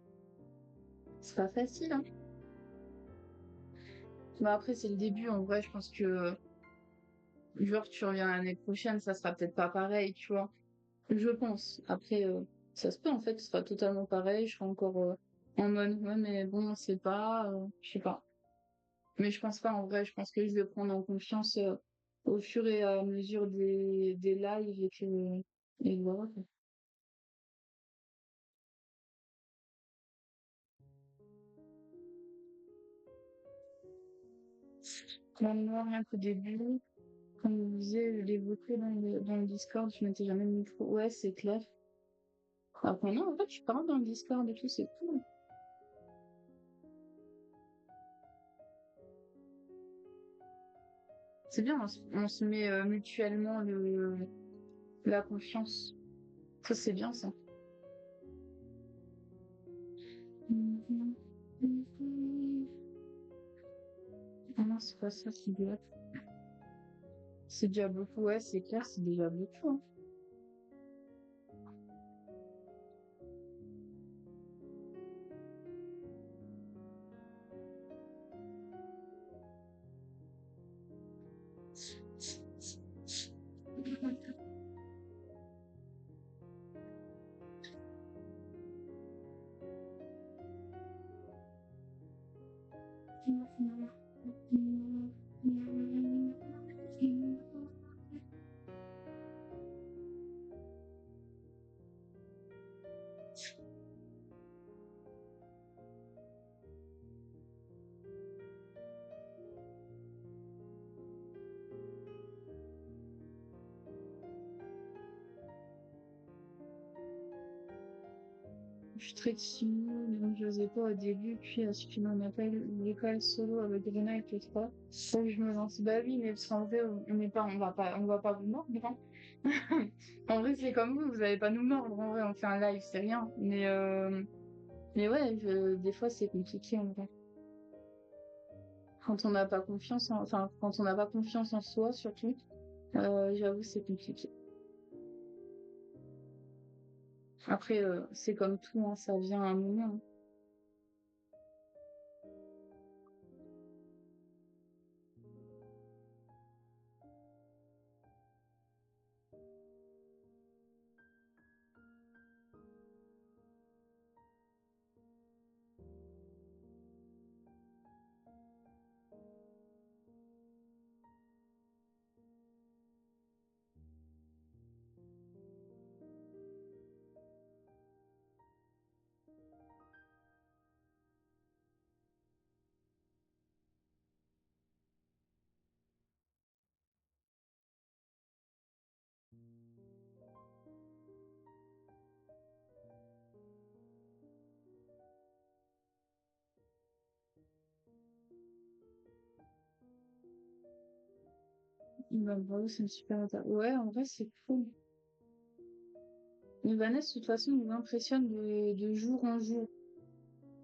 C'est pas facile, hein. Mais après, c'est le début, en vrai, je pense que, genre, tu reviens l'année prochaine, ça sera peut-être pas pareil, tu vois. Je pense. Après, ça se peut, en fait, ce sera totalement pareil. Je serai encore en mode, ouais, mais bon, c'est pas, je sais pas. Mais je pense pas, en vrai. Je pense que je vais prendre en confiance au fur et à mesure des lives et voilà, quoi. Moi, rien qu'au début, comme je disais, je l'évoquais dans le Discord, je mettais jamais de micro. Ouais, c'est clair. Après, non, en fait, je parle dans le Discord et tout, c'est cool. C'est bien, on se met mutuellement la confiance. Ça, c'est bien, ça. Mhm. Mhm. Ah non, c'est pas ça, c'est déjà beaucoup, ouais, c'est clair, c'est déjà beaucoup, hein. Je suis très timide, donc je n'osais pas au début, puis à ce qu'il m'en appelle l'école solo avec Bruna et tout ça. Donc je me lance, bah oui, mais parce qu'en vrai, on n'est pas, on va pas vous mordre, hein. En vrai, c'est comme vous allez pas nous mordre, en vrai, on fait un live, c'est rien. Mais ouais, des fois, c'est compliqué, en vrai. Quand on n'a pas confiance enfin, quand on n'a pas confiance en soi, surtout, j'avoue, c'est compliqué. Après, c'est comme tout, hein, ça vient à un moment, hein. Bah, bravo, c'est une super ouais, en vrai, c'est cool. Mais Vanessa, de toute façon, elle m'impressionne de jour en jour,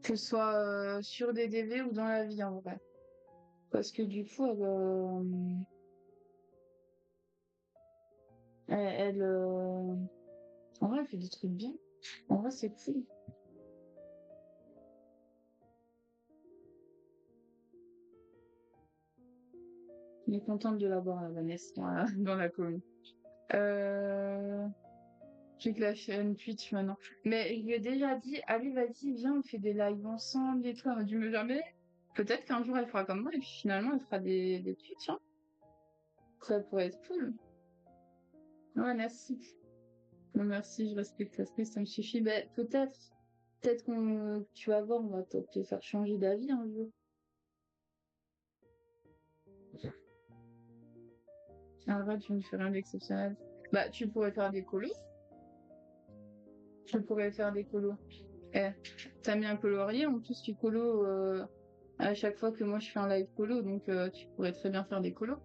que ce soit sur des DV ou dans la vie, en vrai. Parce que du coup, en vrai, elle fait des trucs bien. En vrai, c'est cool. On est contente de l'avoir, la Vanessa, dans la commune. Euh... J'ai que la chaîne Twitch maintenant. Mais je lui ai déjà dit, allez, vas-y, viens, on fait des lives ensemble et tout. Elle m'a dit, mais jamais. Peut-être qu'un jour, elle fera comme moi et puis finalement, elle fera des Twitch, hein. Ça pourrait être cool. Ouais, merci. Non, merci, je respecte ta space, ça me suffit. Ben, peut-être qu'on, tu vas voir, on va peut-être te faire changer d'avis un jour. Ah, ouais, tu me fais rien d'exceptionnel. Bah, tu pourrais faire des colos. Tu pourrais faire des colos. Eh, t'as mis un colorier, en plus, tu colo à chaque fois que moi je fais un live colo, donc tu pourrais très bien faire des colos.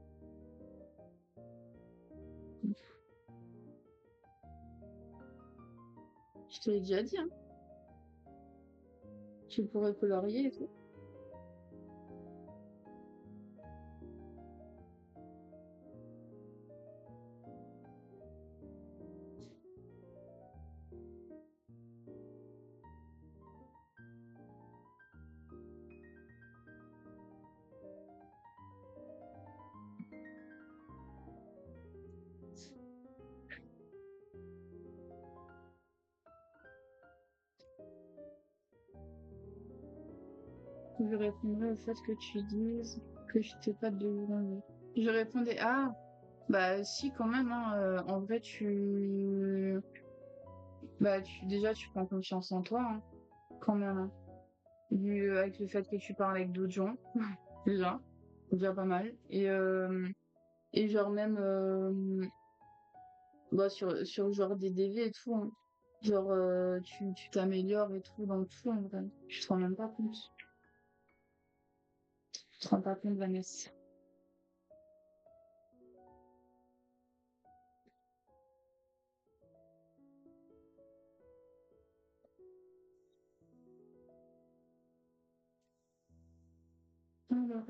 Je te l'ai déjà dit, hein. Tu pourrais colorier et tout. Je répondrais au fait que tu dises que je t'ai pas de journée. Je répondais, ah, bah si quand même, hein, en vrai déjà tu prends confiance en toi, hein, quand même, hein. Avec le fait que tu parles avec d'autres gens, déjà, déjà pas mal. Et genre même bah, sur genre des DV et tout, hein. Genre tu t'améliores et tout dans tout en vrai. Je te rends même pas compte. Je te rends pas compte, Vanessa. Alors,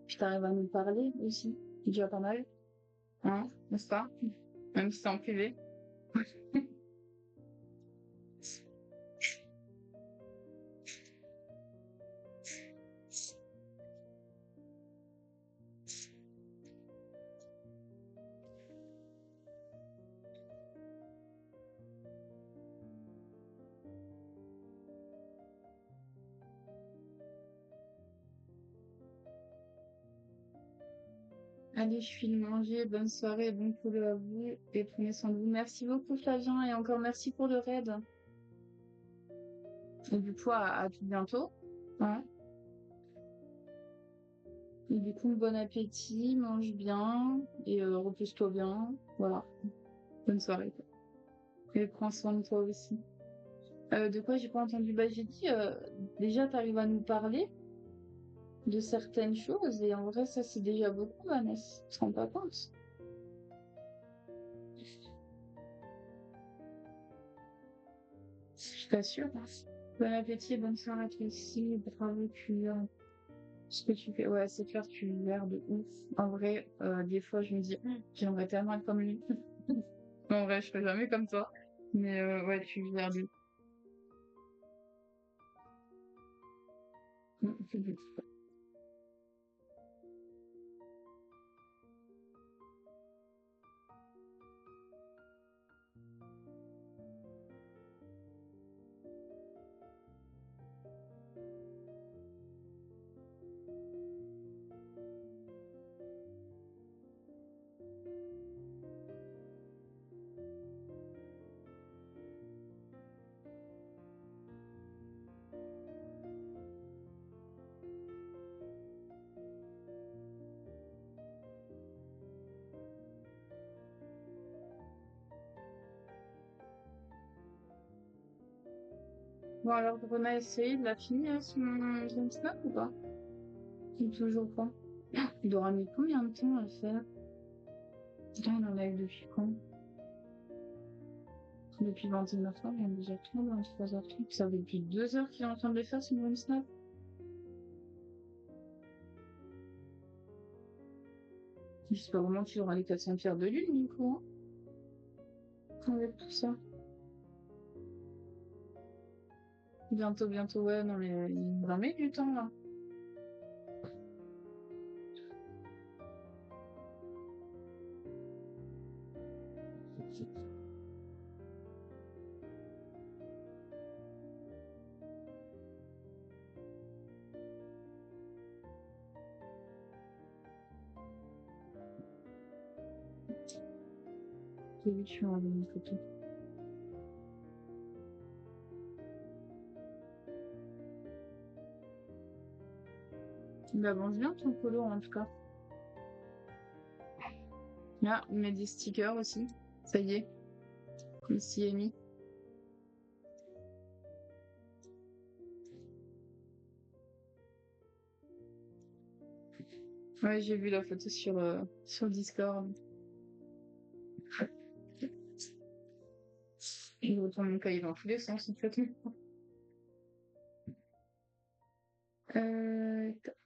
tu arrives à nous parler aussi, c'est déjà pas mal, hein, n'est-ce pas? Même si c'est en privé. Allez, je file manger, bonne soirée, bon boulot à vous, et prenez soin de vous. Merci beaucoup, Flavien, et encore merci pour le raid. Et du coup, à tout bientôt. Ouais. Et du coup, bon appétit, mange bien, et repose-toi bien. Voilà, bonne soirée. Et prends soin de toi aussi. De quoi j'ai pas entendu? Bah, j'ai dit, déjà, t'arrives à nous parler de certaines choses, et en vrai, ça, c'est déjà beaucoup, Vanessa. Tu te rends pas compte? Je suis pas sûre. Bon appétit et bonne soirée à toi aussi. Bravo, ce que tu fais. Ouais, c'est clair, tu gères de ouf. En vrai, des fois, je me dis, j'aimerais tellement être comme lui. En vrai, je serais jamais comme toi. Mais ouais, tu gères de ouf. Bon, alors, on a essayé de la finir, son snap ou pas? Ou toujours pas? Il aura mis combien de temps à le faire? Putain, on en a eu depuis quand? Depuis 21h30, il y a déjà 30, 23h30. Ça fait depuis 2 heures qu'il est en train de le faire, son snap. J'espère vraiment qu'il aura les 400 pierres de lune, du coup, hein, avec tout ça. Bientôt, bientôt, ouais, non, mais il en met du temps, là. J'ai vu que tu m'as envoyé une photo. Il avance bien, ton colo, en tout cas. Ah, il met des stickers aussi. Ça y est, il s'y est mis. Ouais, j'ai vu la photo sur Discord. Il retourne mon cahier dans tous les sens, en fait. Tac.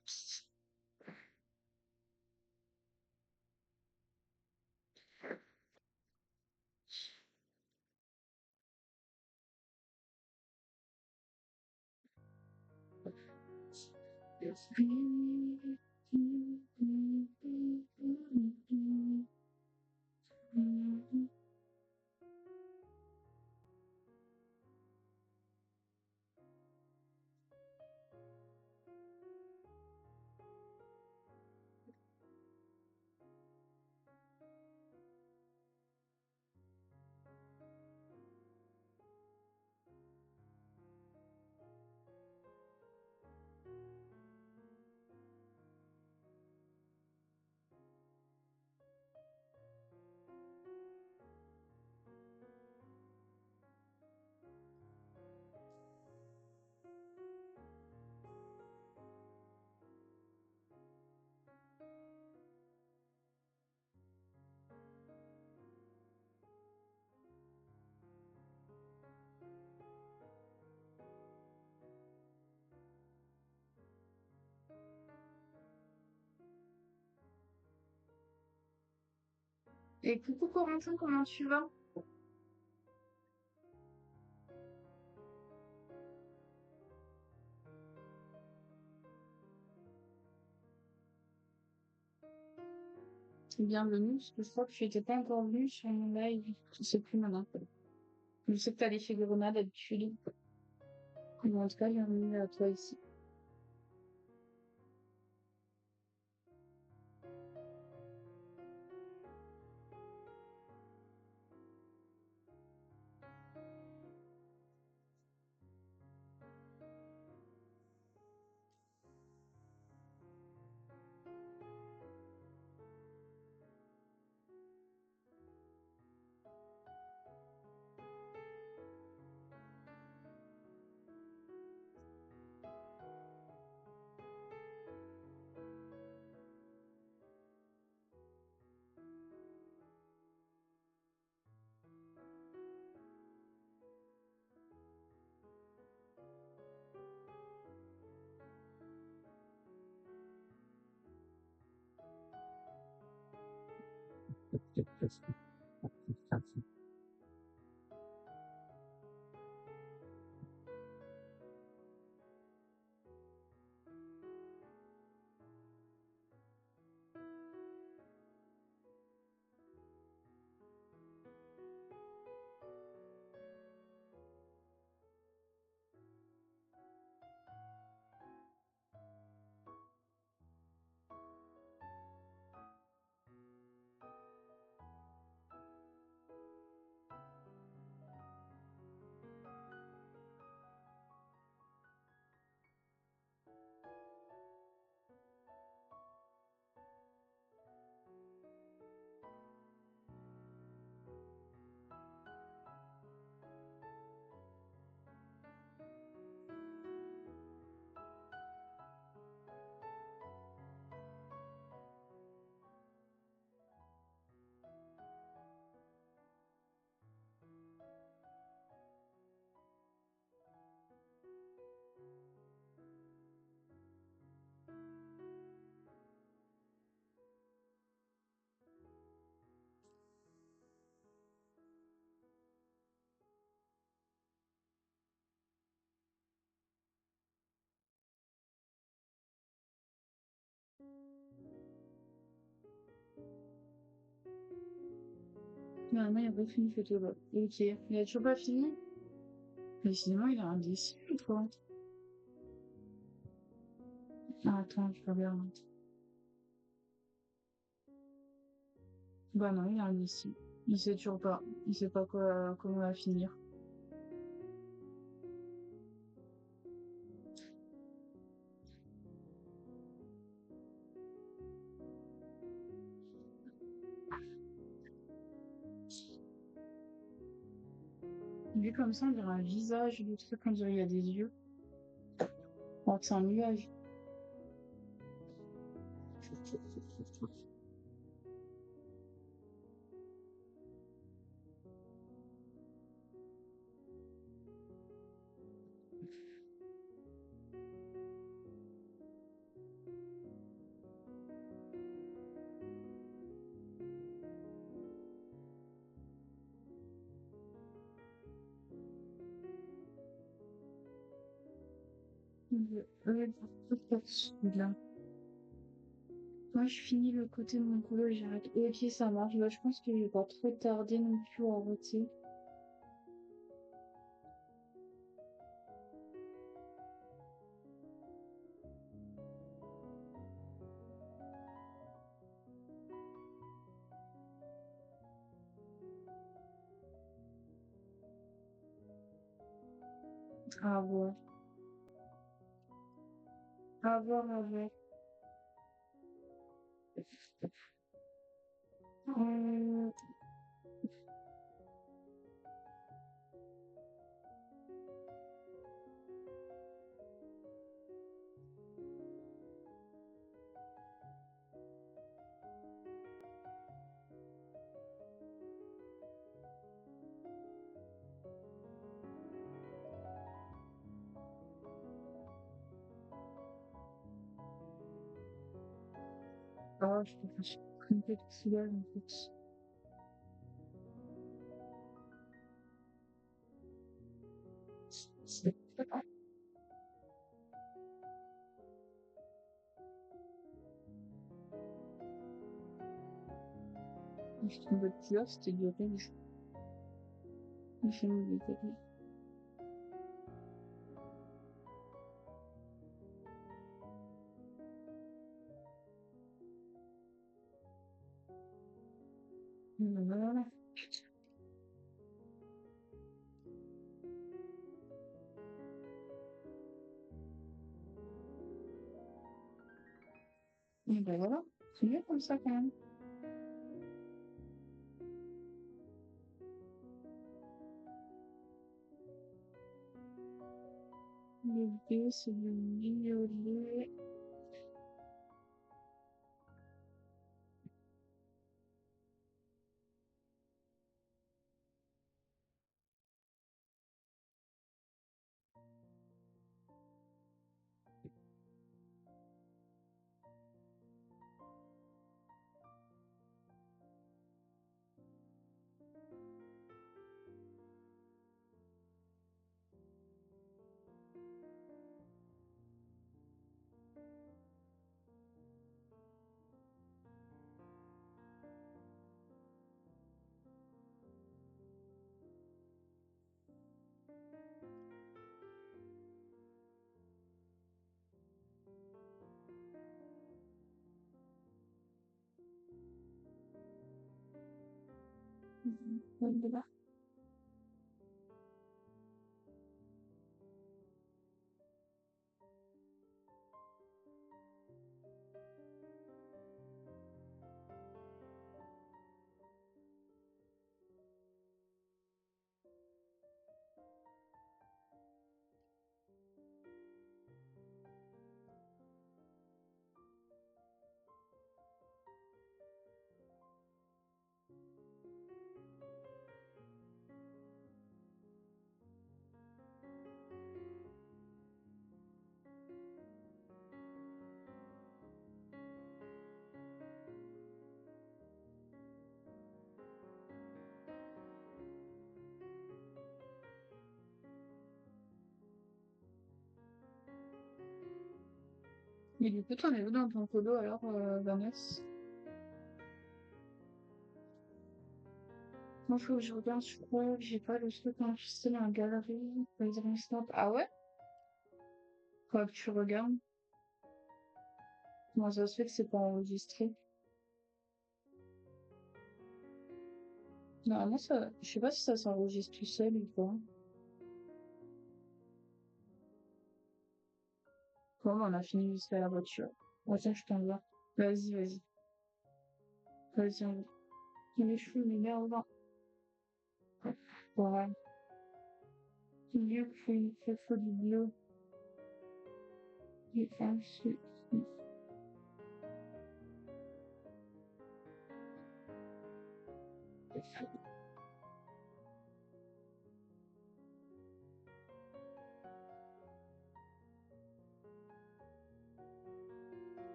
Et coucou Corentin, comment tu vas? Bienvenue, parce que je crois que tu n'étais pas encore venu sur mon live. Je sais plus maintenant. Je sais que tu as les chez Grenade d'habitude. Mais en tout cas, bienvenue à toi ici. Normalement, il n'y a pas fini photo là. Ok. Il a toujours pas fini? Mais sinon, il a un dessin ou quoi? Ah, attends, je regarde. Bah non, il a un dessin. Il sait toujours pas. Il sait pas quoi, comment va finir. Vu comme ça, on dirait un visage, le truc, on dirait il y a des yeux. Alors que c'est un nuage. Là. Moi, je finis le côté de mon boulot, j'arrête. Ok, ça marche. Bah, je pense que je vais pas trop tarder non plus à arrêter. À voir. À voir, à voir. Hum, je suis un peu de soulage, en fait. Je trouvais que là, c'était du rouge. J'ai mis des rouges. Voilà. Et ben voilà. C'est mieux comme ça quand même. Le bleu, c'est le violet. Voilà. Et du coup, t'en es où dans ton polo alors, Vanessa? Moi, faut que je regarde, je crois que j'ai pas le truc enregistré dans la galerie. Par exemple, Snap. Ah ouais? Faut que tu regardes. Comment ça se fait que c'est pas enregistré? Normalement, ça, je sais pas si ça s'enregistre tout seul ou pas. Bon, bah, on a fini jusqu'à la voiture. Attends, je t'envoie. Vas-y, vas-y. Vas-y, on va. Les cheveux, les gars, on va. Ouais. Bleu, il faut du bleu. Et ensuite,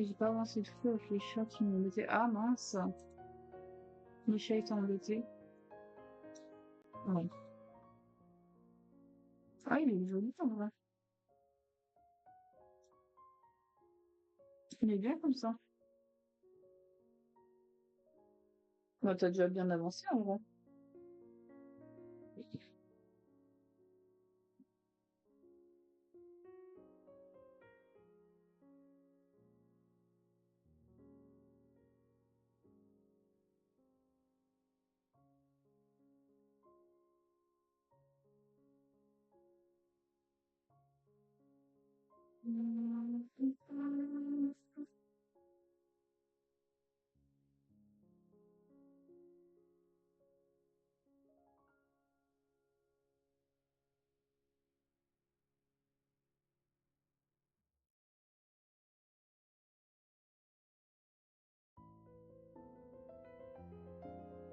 j'ai pas avancé de fou avec les chats qui m'embêtaient. Ah mince, les chats étaient embêtés. Ouais. Ah, il est joli en vrai. Il est bien comme ça. Bah, t'as déjà bien avancé en vrai.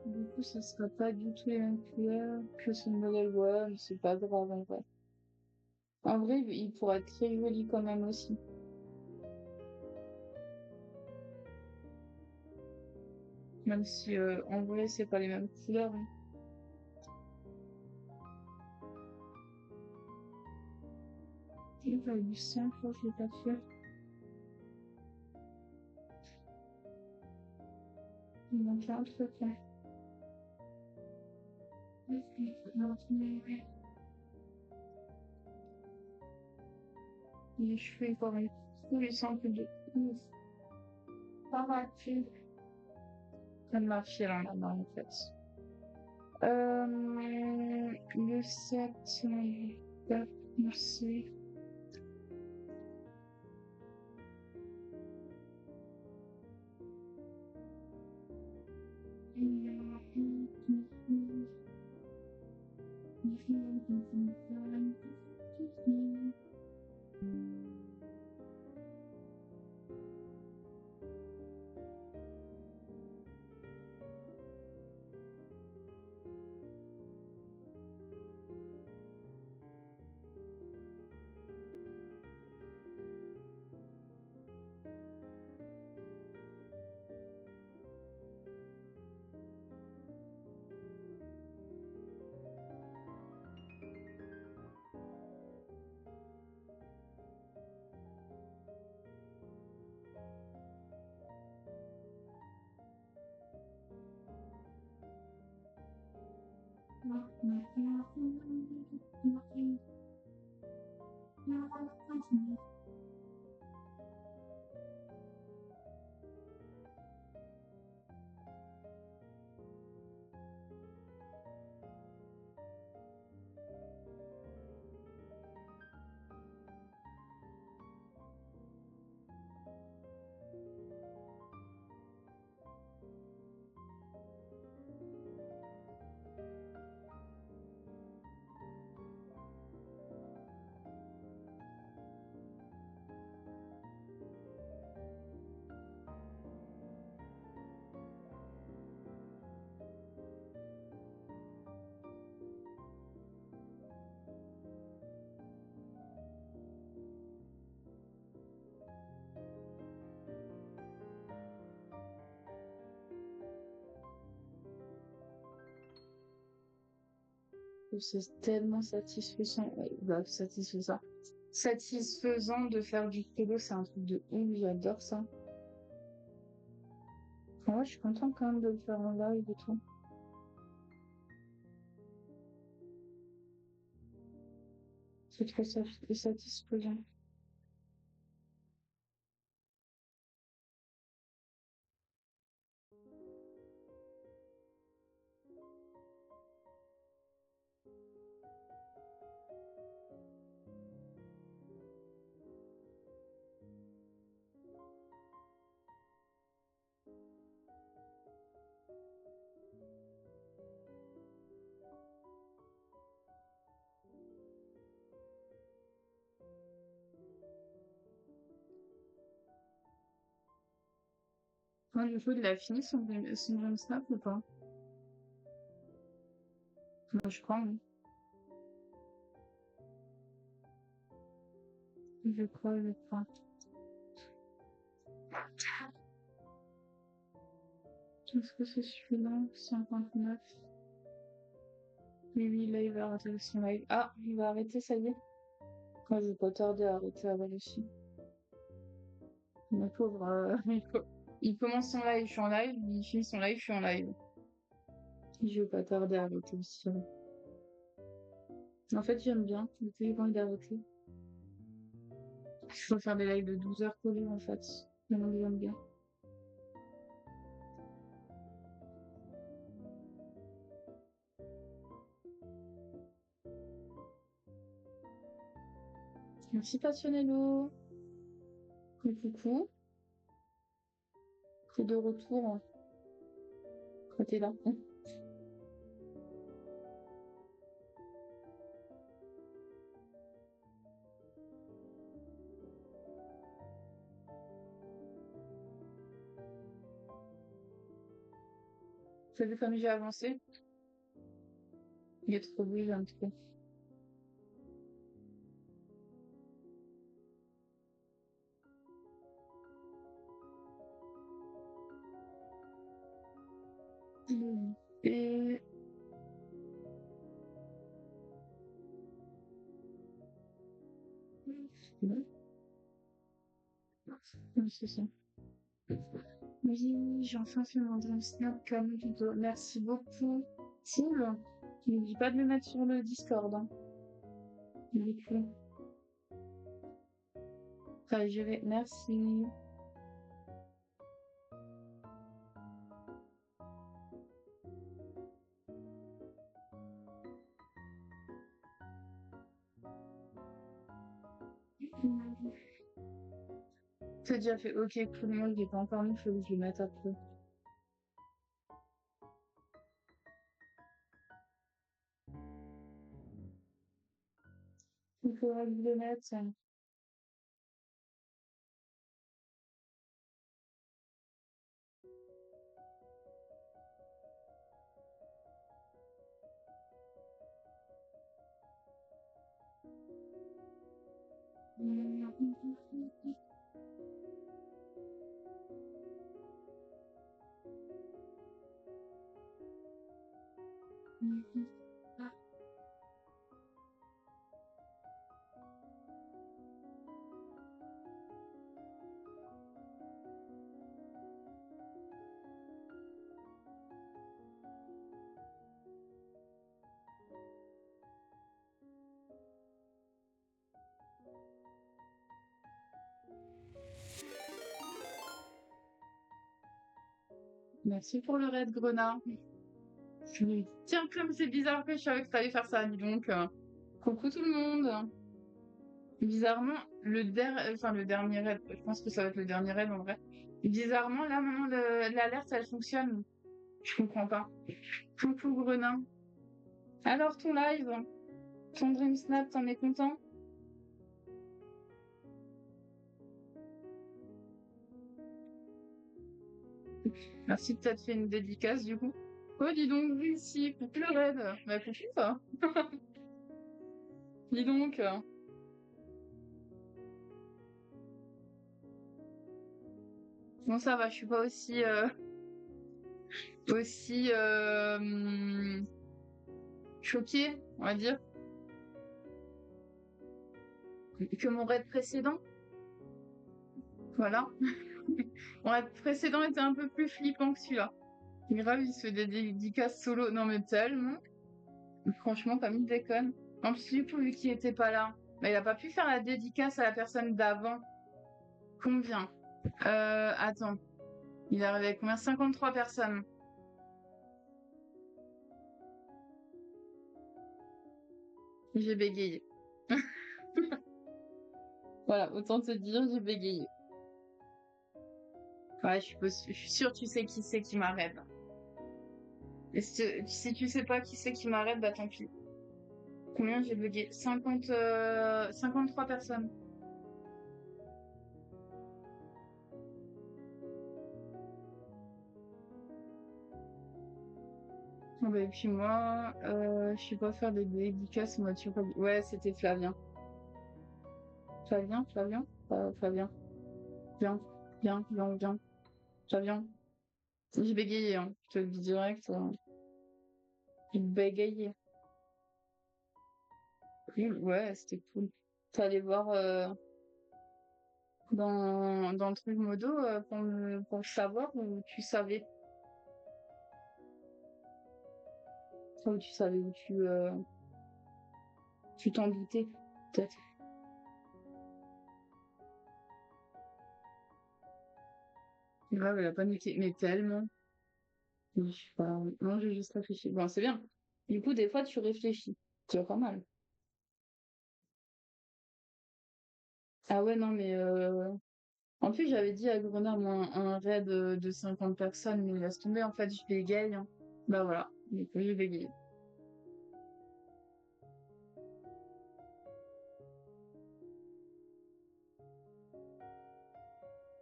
Du coup, ça sera pas du tout les mêmes couleurs que ce modèle. Ouais, mais c'est pas grave en vrai. En vrai, il pourrait être très joli quand même aussi. Même si en vrai, c'est pas les mêmes couleurs, hein. Il y a du sang, je crois que je l'ai pas fait. Il manque un truc, là. Les cheveux, ils paraissent tous les simples de ouf. Pas mal, elle m'a fait là, là, en fait. Le 7, merci. C'est tellement satisfaisant. Ouais, bah, satisfaisant. Satisfaisant de faire du vélo, c'est un truc de ouf, j'adore ça. Enfin, ouais, je suis contente quand même de le faire en live et tout. C'est très satisfaisant. Moi, du coup, il a fini son Dream Snap ou pas? Moi, je crois, hein. Je crois. Est-ce que c'est celui-là? 59. Oui, oui, là, il va arrêter son live. Ah, il va arrêter, ça y est. Moi, je vais pas tarder à arrêter avant aussi. Le pauvre, il commence son live, je suis en live. Il finit son live, je suis en live. Je vais pas tarder à arrêter aussi, hein. En fait, j'aime bien. Depuis quand il a arrêté. Je peux faire des lives de 12 heures collées, en fait. J'aime bien. Merci, Passionnello. Coucou. T'es de retour, hein. Quand t'es là. T'as vu comme j'ai avancé? Il est trop beau, un petit peu. Et bon, c'est ça. Oui, j'ai enfin fait mon Dream Snap comme tu dois. Merci beaucoup. Cool. N'oublie pas de le mettre sur le Discord, hein. Du coup, ça va gérer. Merci. T'as déjà fait OK, cool. Moi, je l'ai pas encore mis, il faut que je le mette après. Il faudra que je le mette. Merci pour le raid, Grenat. Tiens, comme c'est bizarre que je savais que fallait faire ça, dis donc. Coucou tout le monde. Bizarrement, le dernier raid, je pense que ça va être le dernier raid en vrai. Bizarrement, là, maintenant, l'alerte, elle fonctionne. Je comprends pas. Coucou Grenin. Alors, ton live, ton Dream Snap, t'en es content? Merci de t'être fait une dédicace, du coup. Oh, dis donc, ici, coucou le raid. Bah, coucou, ça. Dis donc. Bon, ça va, je suis pas aussi choquée, on va dire, que mon raid précédent. Voilà. Mon raid précédent était un peu plus flippant que celui-là. Grave, il se fait des dédicaces solo. Non, mais tellement. Franchement, comme il déconne. En plus, du coup, vu qu'il était pas là, bah, il a pas pu faire la dédicace à la personne d'avant. Combien? Attends. Il est arrivé avec combien? 53 personnes. J'ai bégayé. Voilà, autant te dire, j'ai bégayé. Ouais, je suis sûre que tu sais qui c'est qui m'arrête. Et si tu sais pas qui c'est qui m'arrête, bah tant pis. Combien j'ai bugué? 53 personnes. Ah bah, et puis moi, je sais pas faire des dédicaces, moi, tu vois. Ouais, c'était Flavien. Flavien? Flavien. Bien, bien. Flavien. J'ai bégayé, hein. Je te le dis direct. J'ai bégayé. Cool. Ouais, c'était cool. T'es allé voir dans le truc modo pour le savoir ou tu savais? Ou tu savais où tu t'en doutais, peut-être. Grave, elle a paniqué, mais tellement. Je sais pas. Non, j'ai juste réfléchi. Bon, c'est bien. Du coup, des fois, tu réfléchis. C'est pas mal. Ah ouais, non, mais en plus, j'avais dit à Grenoble un raid de 50 personnes, mais laisse tomber, en fait, je bégaye, hein. Bah voilà, du coup, j'ai bégayé.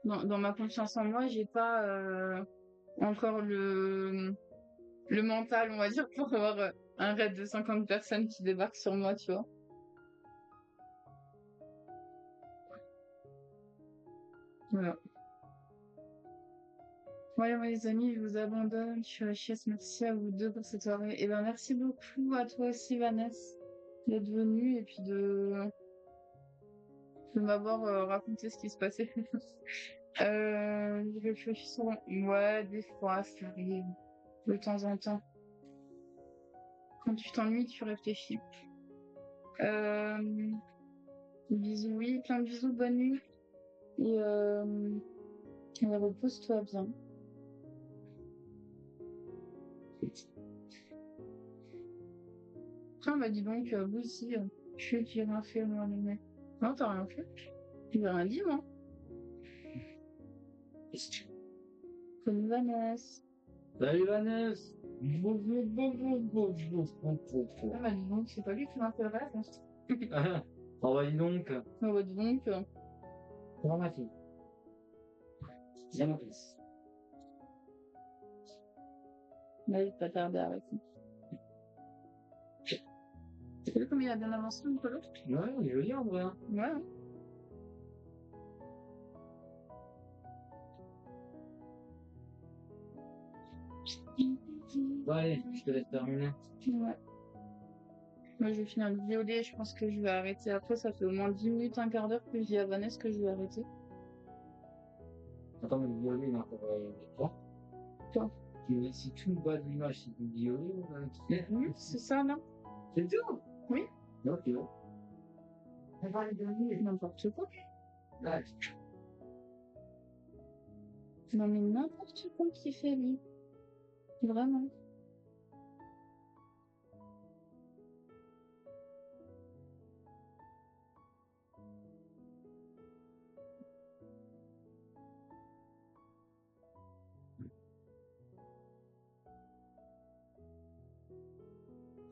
Dans ma confiance en moi, j'ai pas encore le mental, on va dire, pour avoir un raid de 50 personnes qui débarquent sur moi, tu vois. Voilà. Ouais, moi, les amis, je vous abandonne. Je suis HS. Merci à vous deux pour cette soirée. Et ben, merci beaucoup à toi aussi, Vanessa, d'être venue et puis de m'avoir raconté ce qui se passait. Je réfléchis souvent. Ouais, des fois, ça arrive. De temps en temps. Quand tu t'ennuies, tu réfléchis. Euh, bisous, oui, plein de bisous, bonne nuit. Et repose-toi bien. Ah, bah dis donc, vous aussi, j'ai rien fait, moi, les mecs. Non, t'as rien fait? J'ai rien dit, moi. Comme Vanessa. Salut Vanessa. Bonjour, bonjour, bonjour, bonjour, Ah, bonjour. bah dis donc, c'est pas lui qui m'intéresse. Hein. Ah, oh bah dis donc, Ah, bah dis donc, comment ma fille? Bien ma fille. là, il pas tarder à arrêter. T'as vu comme il a bien avancé, Nicolas? Ouais, il est joli en vrai. Hein. Ouais, hein. Bon allez, je te laisse terminer. Ouais. Moi, je vais finir le violet, je pense que je vais arrêter après. Ça fait au moins 10 minutes, un quart d'heure que je dis à Vanessa que je vais arrêter. Attends, mais le violet, il est encore quoi? Quoi? Si tout le bas de l'image c'est du violet, C'est ça, là? c'est tout. Oui? Ok. On va aller donner. N'importe quoi. Ouais. Non, mais n'importe quoi qui fait lui. Vraiment.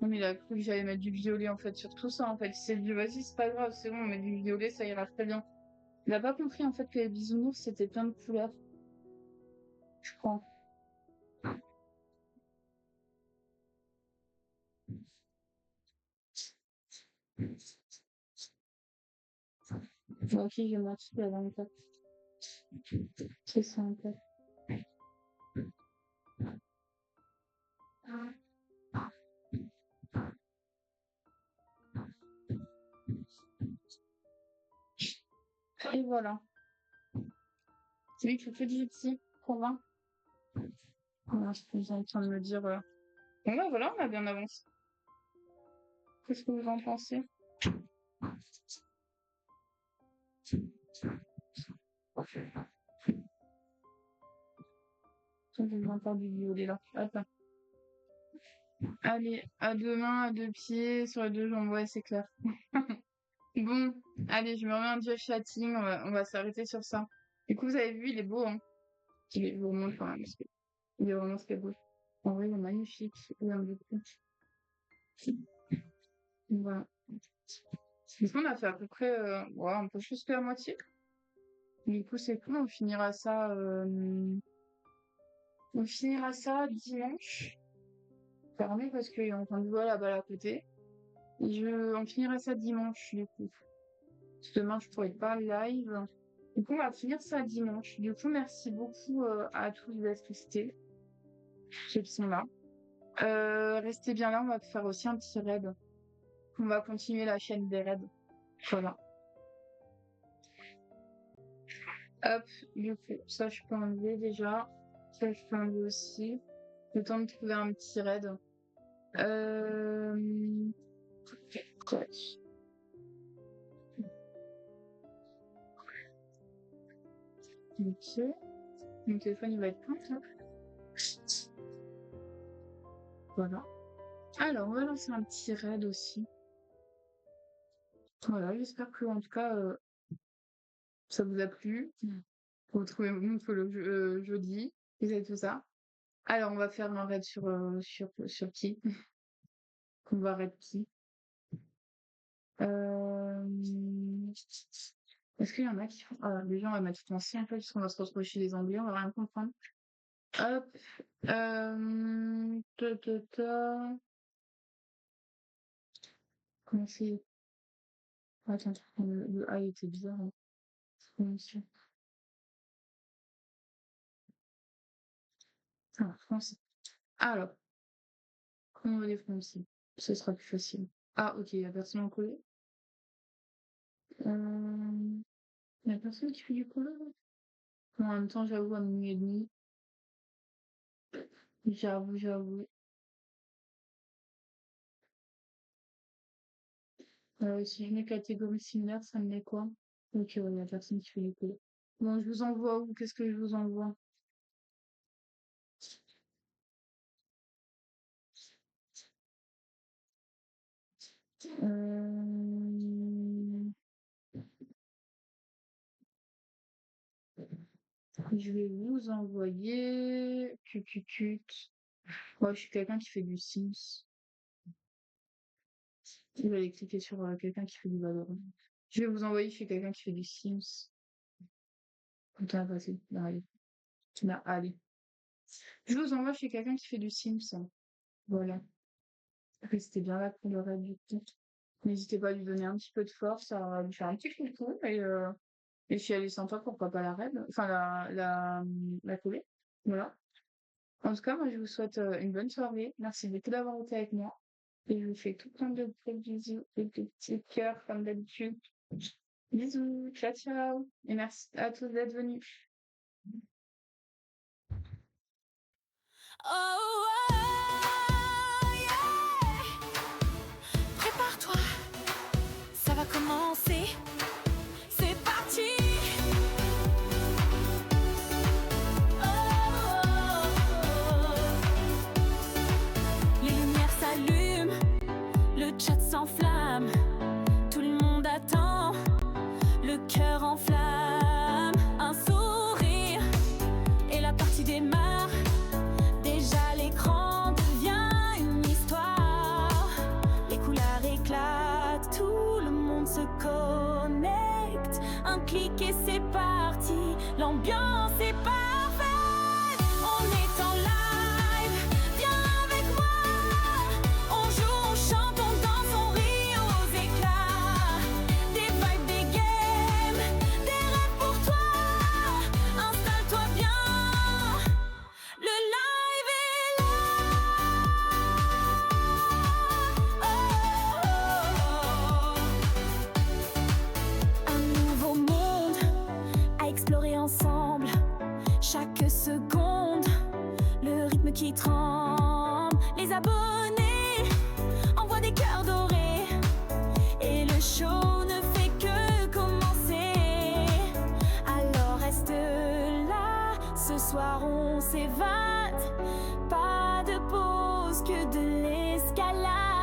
Non, mais il a cru que j'allais mettre du violet, en fait, sur tout ça, en fait. Il s'est dit, vas-y, c'est pas grave, c'est bon, on met du violet, ça ira très bien. Il a pas compris, en fait, que les bisounours, c'était plein de couleurs. Je crois. Bon, ok, je vais m'en la dernière fois. C'est ça, en fait. Et voilà. C'est lui qui fait du gypsy. Convainc. Voilà, je suis en train de me dire, bon, bah, voilà, on a bien avancé. Qu'est-ce que vous en pensez? Je vais encore du violet, là. Attends. Allez, à deux mains, à deux pieds, sur les deux jambes, ouais, c'est clair. Bon, allez, je me remets un Jeff Chatting, on va s'arrêter sur ça. Du coup, vous avez vu, il est beau, hein. Il est vraiment quand même, parce que il est vraiment très beau. En vrai, il est magnifique. Il aime beaucoup. Voilà. Du coup, on a fait à peu près, ouais, un peu plus que la moitié. Du coup, c'est cool, on finira ça dimanche. Fermé parce qu'il est en train de jouer à la balle à côté. On finira ça dimanche, du coup. Parce que demain, je pourrais pas live. Du coup, on va finir ça dimanche. Du coup, merci beaucoup à tous d'être restés, ceux qui sont là. Restez bien là, on va faire aussi un petit raid. On va continuer la chaîne des raids. Voilà. Hop, du coup, ça je peux enlever déjà. Ça je peux enlever aussi. Le temps de trouver un petit raid. Ouais. Ok. Mon téléphone il va être plein, ça. Voilà. Alors, on va lancer un petit raid aussi. Voilà, j'espère que en tout cas ça vous a plu. Retrouvez mon follow jeudi. Vous avez tout ça. Alors, on va faire un raid sur qui? On va raid qui? Euh... Est-ce qu'il y en a qui font... Ah, déjà, on va mettre tout en C, en fait, parce qu'on va se retrouver chez les Anglais, on va rien comprendre. Hop. Ta, ta, ta. Comment c'est? Attends, le A était bizarre. Hein. Comment c'est Ah, français. Alors, comment on va les français? Ce sera plus facile. Ah, ok, il y a personne en collé. Il y a personne qui fait du collé, là? Bon, en même temps, j'avoue, à minuit et demi, j'avoue. Si je mets catégorie similaire, ça me met quoi? Ok, ouais, il y a personne qui fait du collé. Bon, je vous envoie où? Qu'est-ce que je vous envoie? Euh, je vais vous envoyer. Moi, je suis quelqu'un qui fait du Sims. Je vais aller cliquer sur quelqu'un qui fait du Valorant. Je vais vous envoyer chez quelqu'un qui fait du Sims. Putain, vas-y, allez. Allez. Je vous envoie chez quelqu'un qui fait du Sims. Voilà. Restez bien là pour le reste du temps. N'hésitez pas à lui donner un petit peu de force, à lui faire un petit coucou. Et si elle est sympa, pourquoi pas la raid? Enfin, la coller. Voilà. En tout cas, moi, je vous souhaite une bonne soirée. Merci beaucoup d'avoir été avec moi. Et je vous fais tout plein de gros bisous et de petits cœurs comme d'habitude. Bisous, ciao, ciao. Et merci à tous d'être venus. Oh, oh, yeah. Prépare-toi, ça va commencer. C'est parti. Oh, oh, oh. Les lumières s'allument, le chat s'enflamme. Tout le monde attend, le cœur en flamme. Un sourire et la partie démarre. Déjà l'écran devient une histoire. Les couleurs éclatent, tout le monde se connecte. Un clic et c'est parti, l'ambiance est parfaite. On est en live, viens avec moi. On joue, on chante, on danse, on rit aux éclats. Des vibes, des games, des rêves pour toi. Installe-toi bien, le live est là. Oh, oh, oh. Un nouveau monde à explorer ensemble. Chaque seconde, le rythme qui tremble. Les abonnés envoient des cœurs dorés. Et le show ne fait que commencer. Alors reste là, ce soir on s'évade. Pas de pause, que de l'escalade.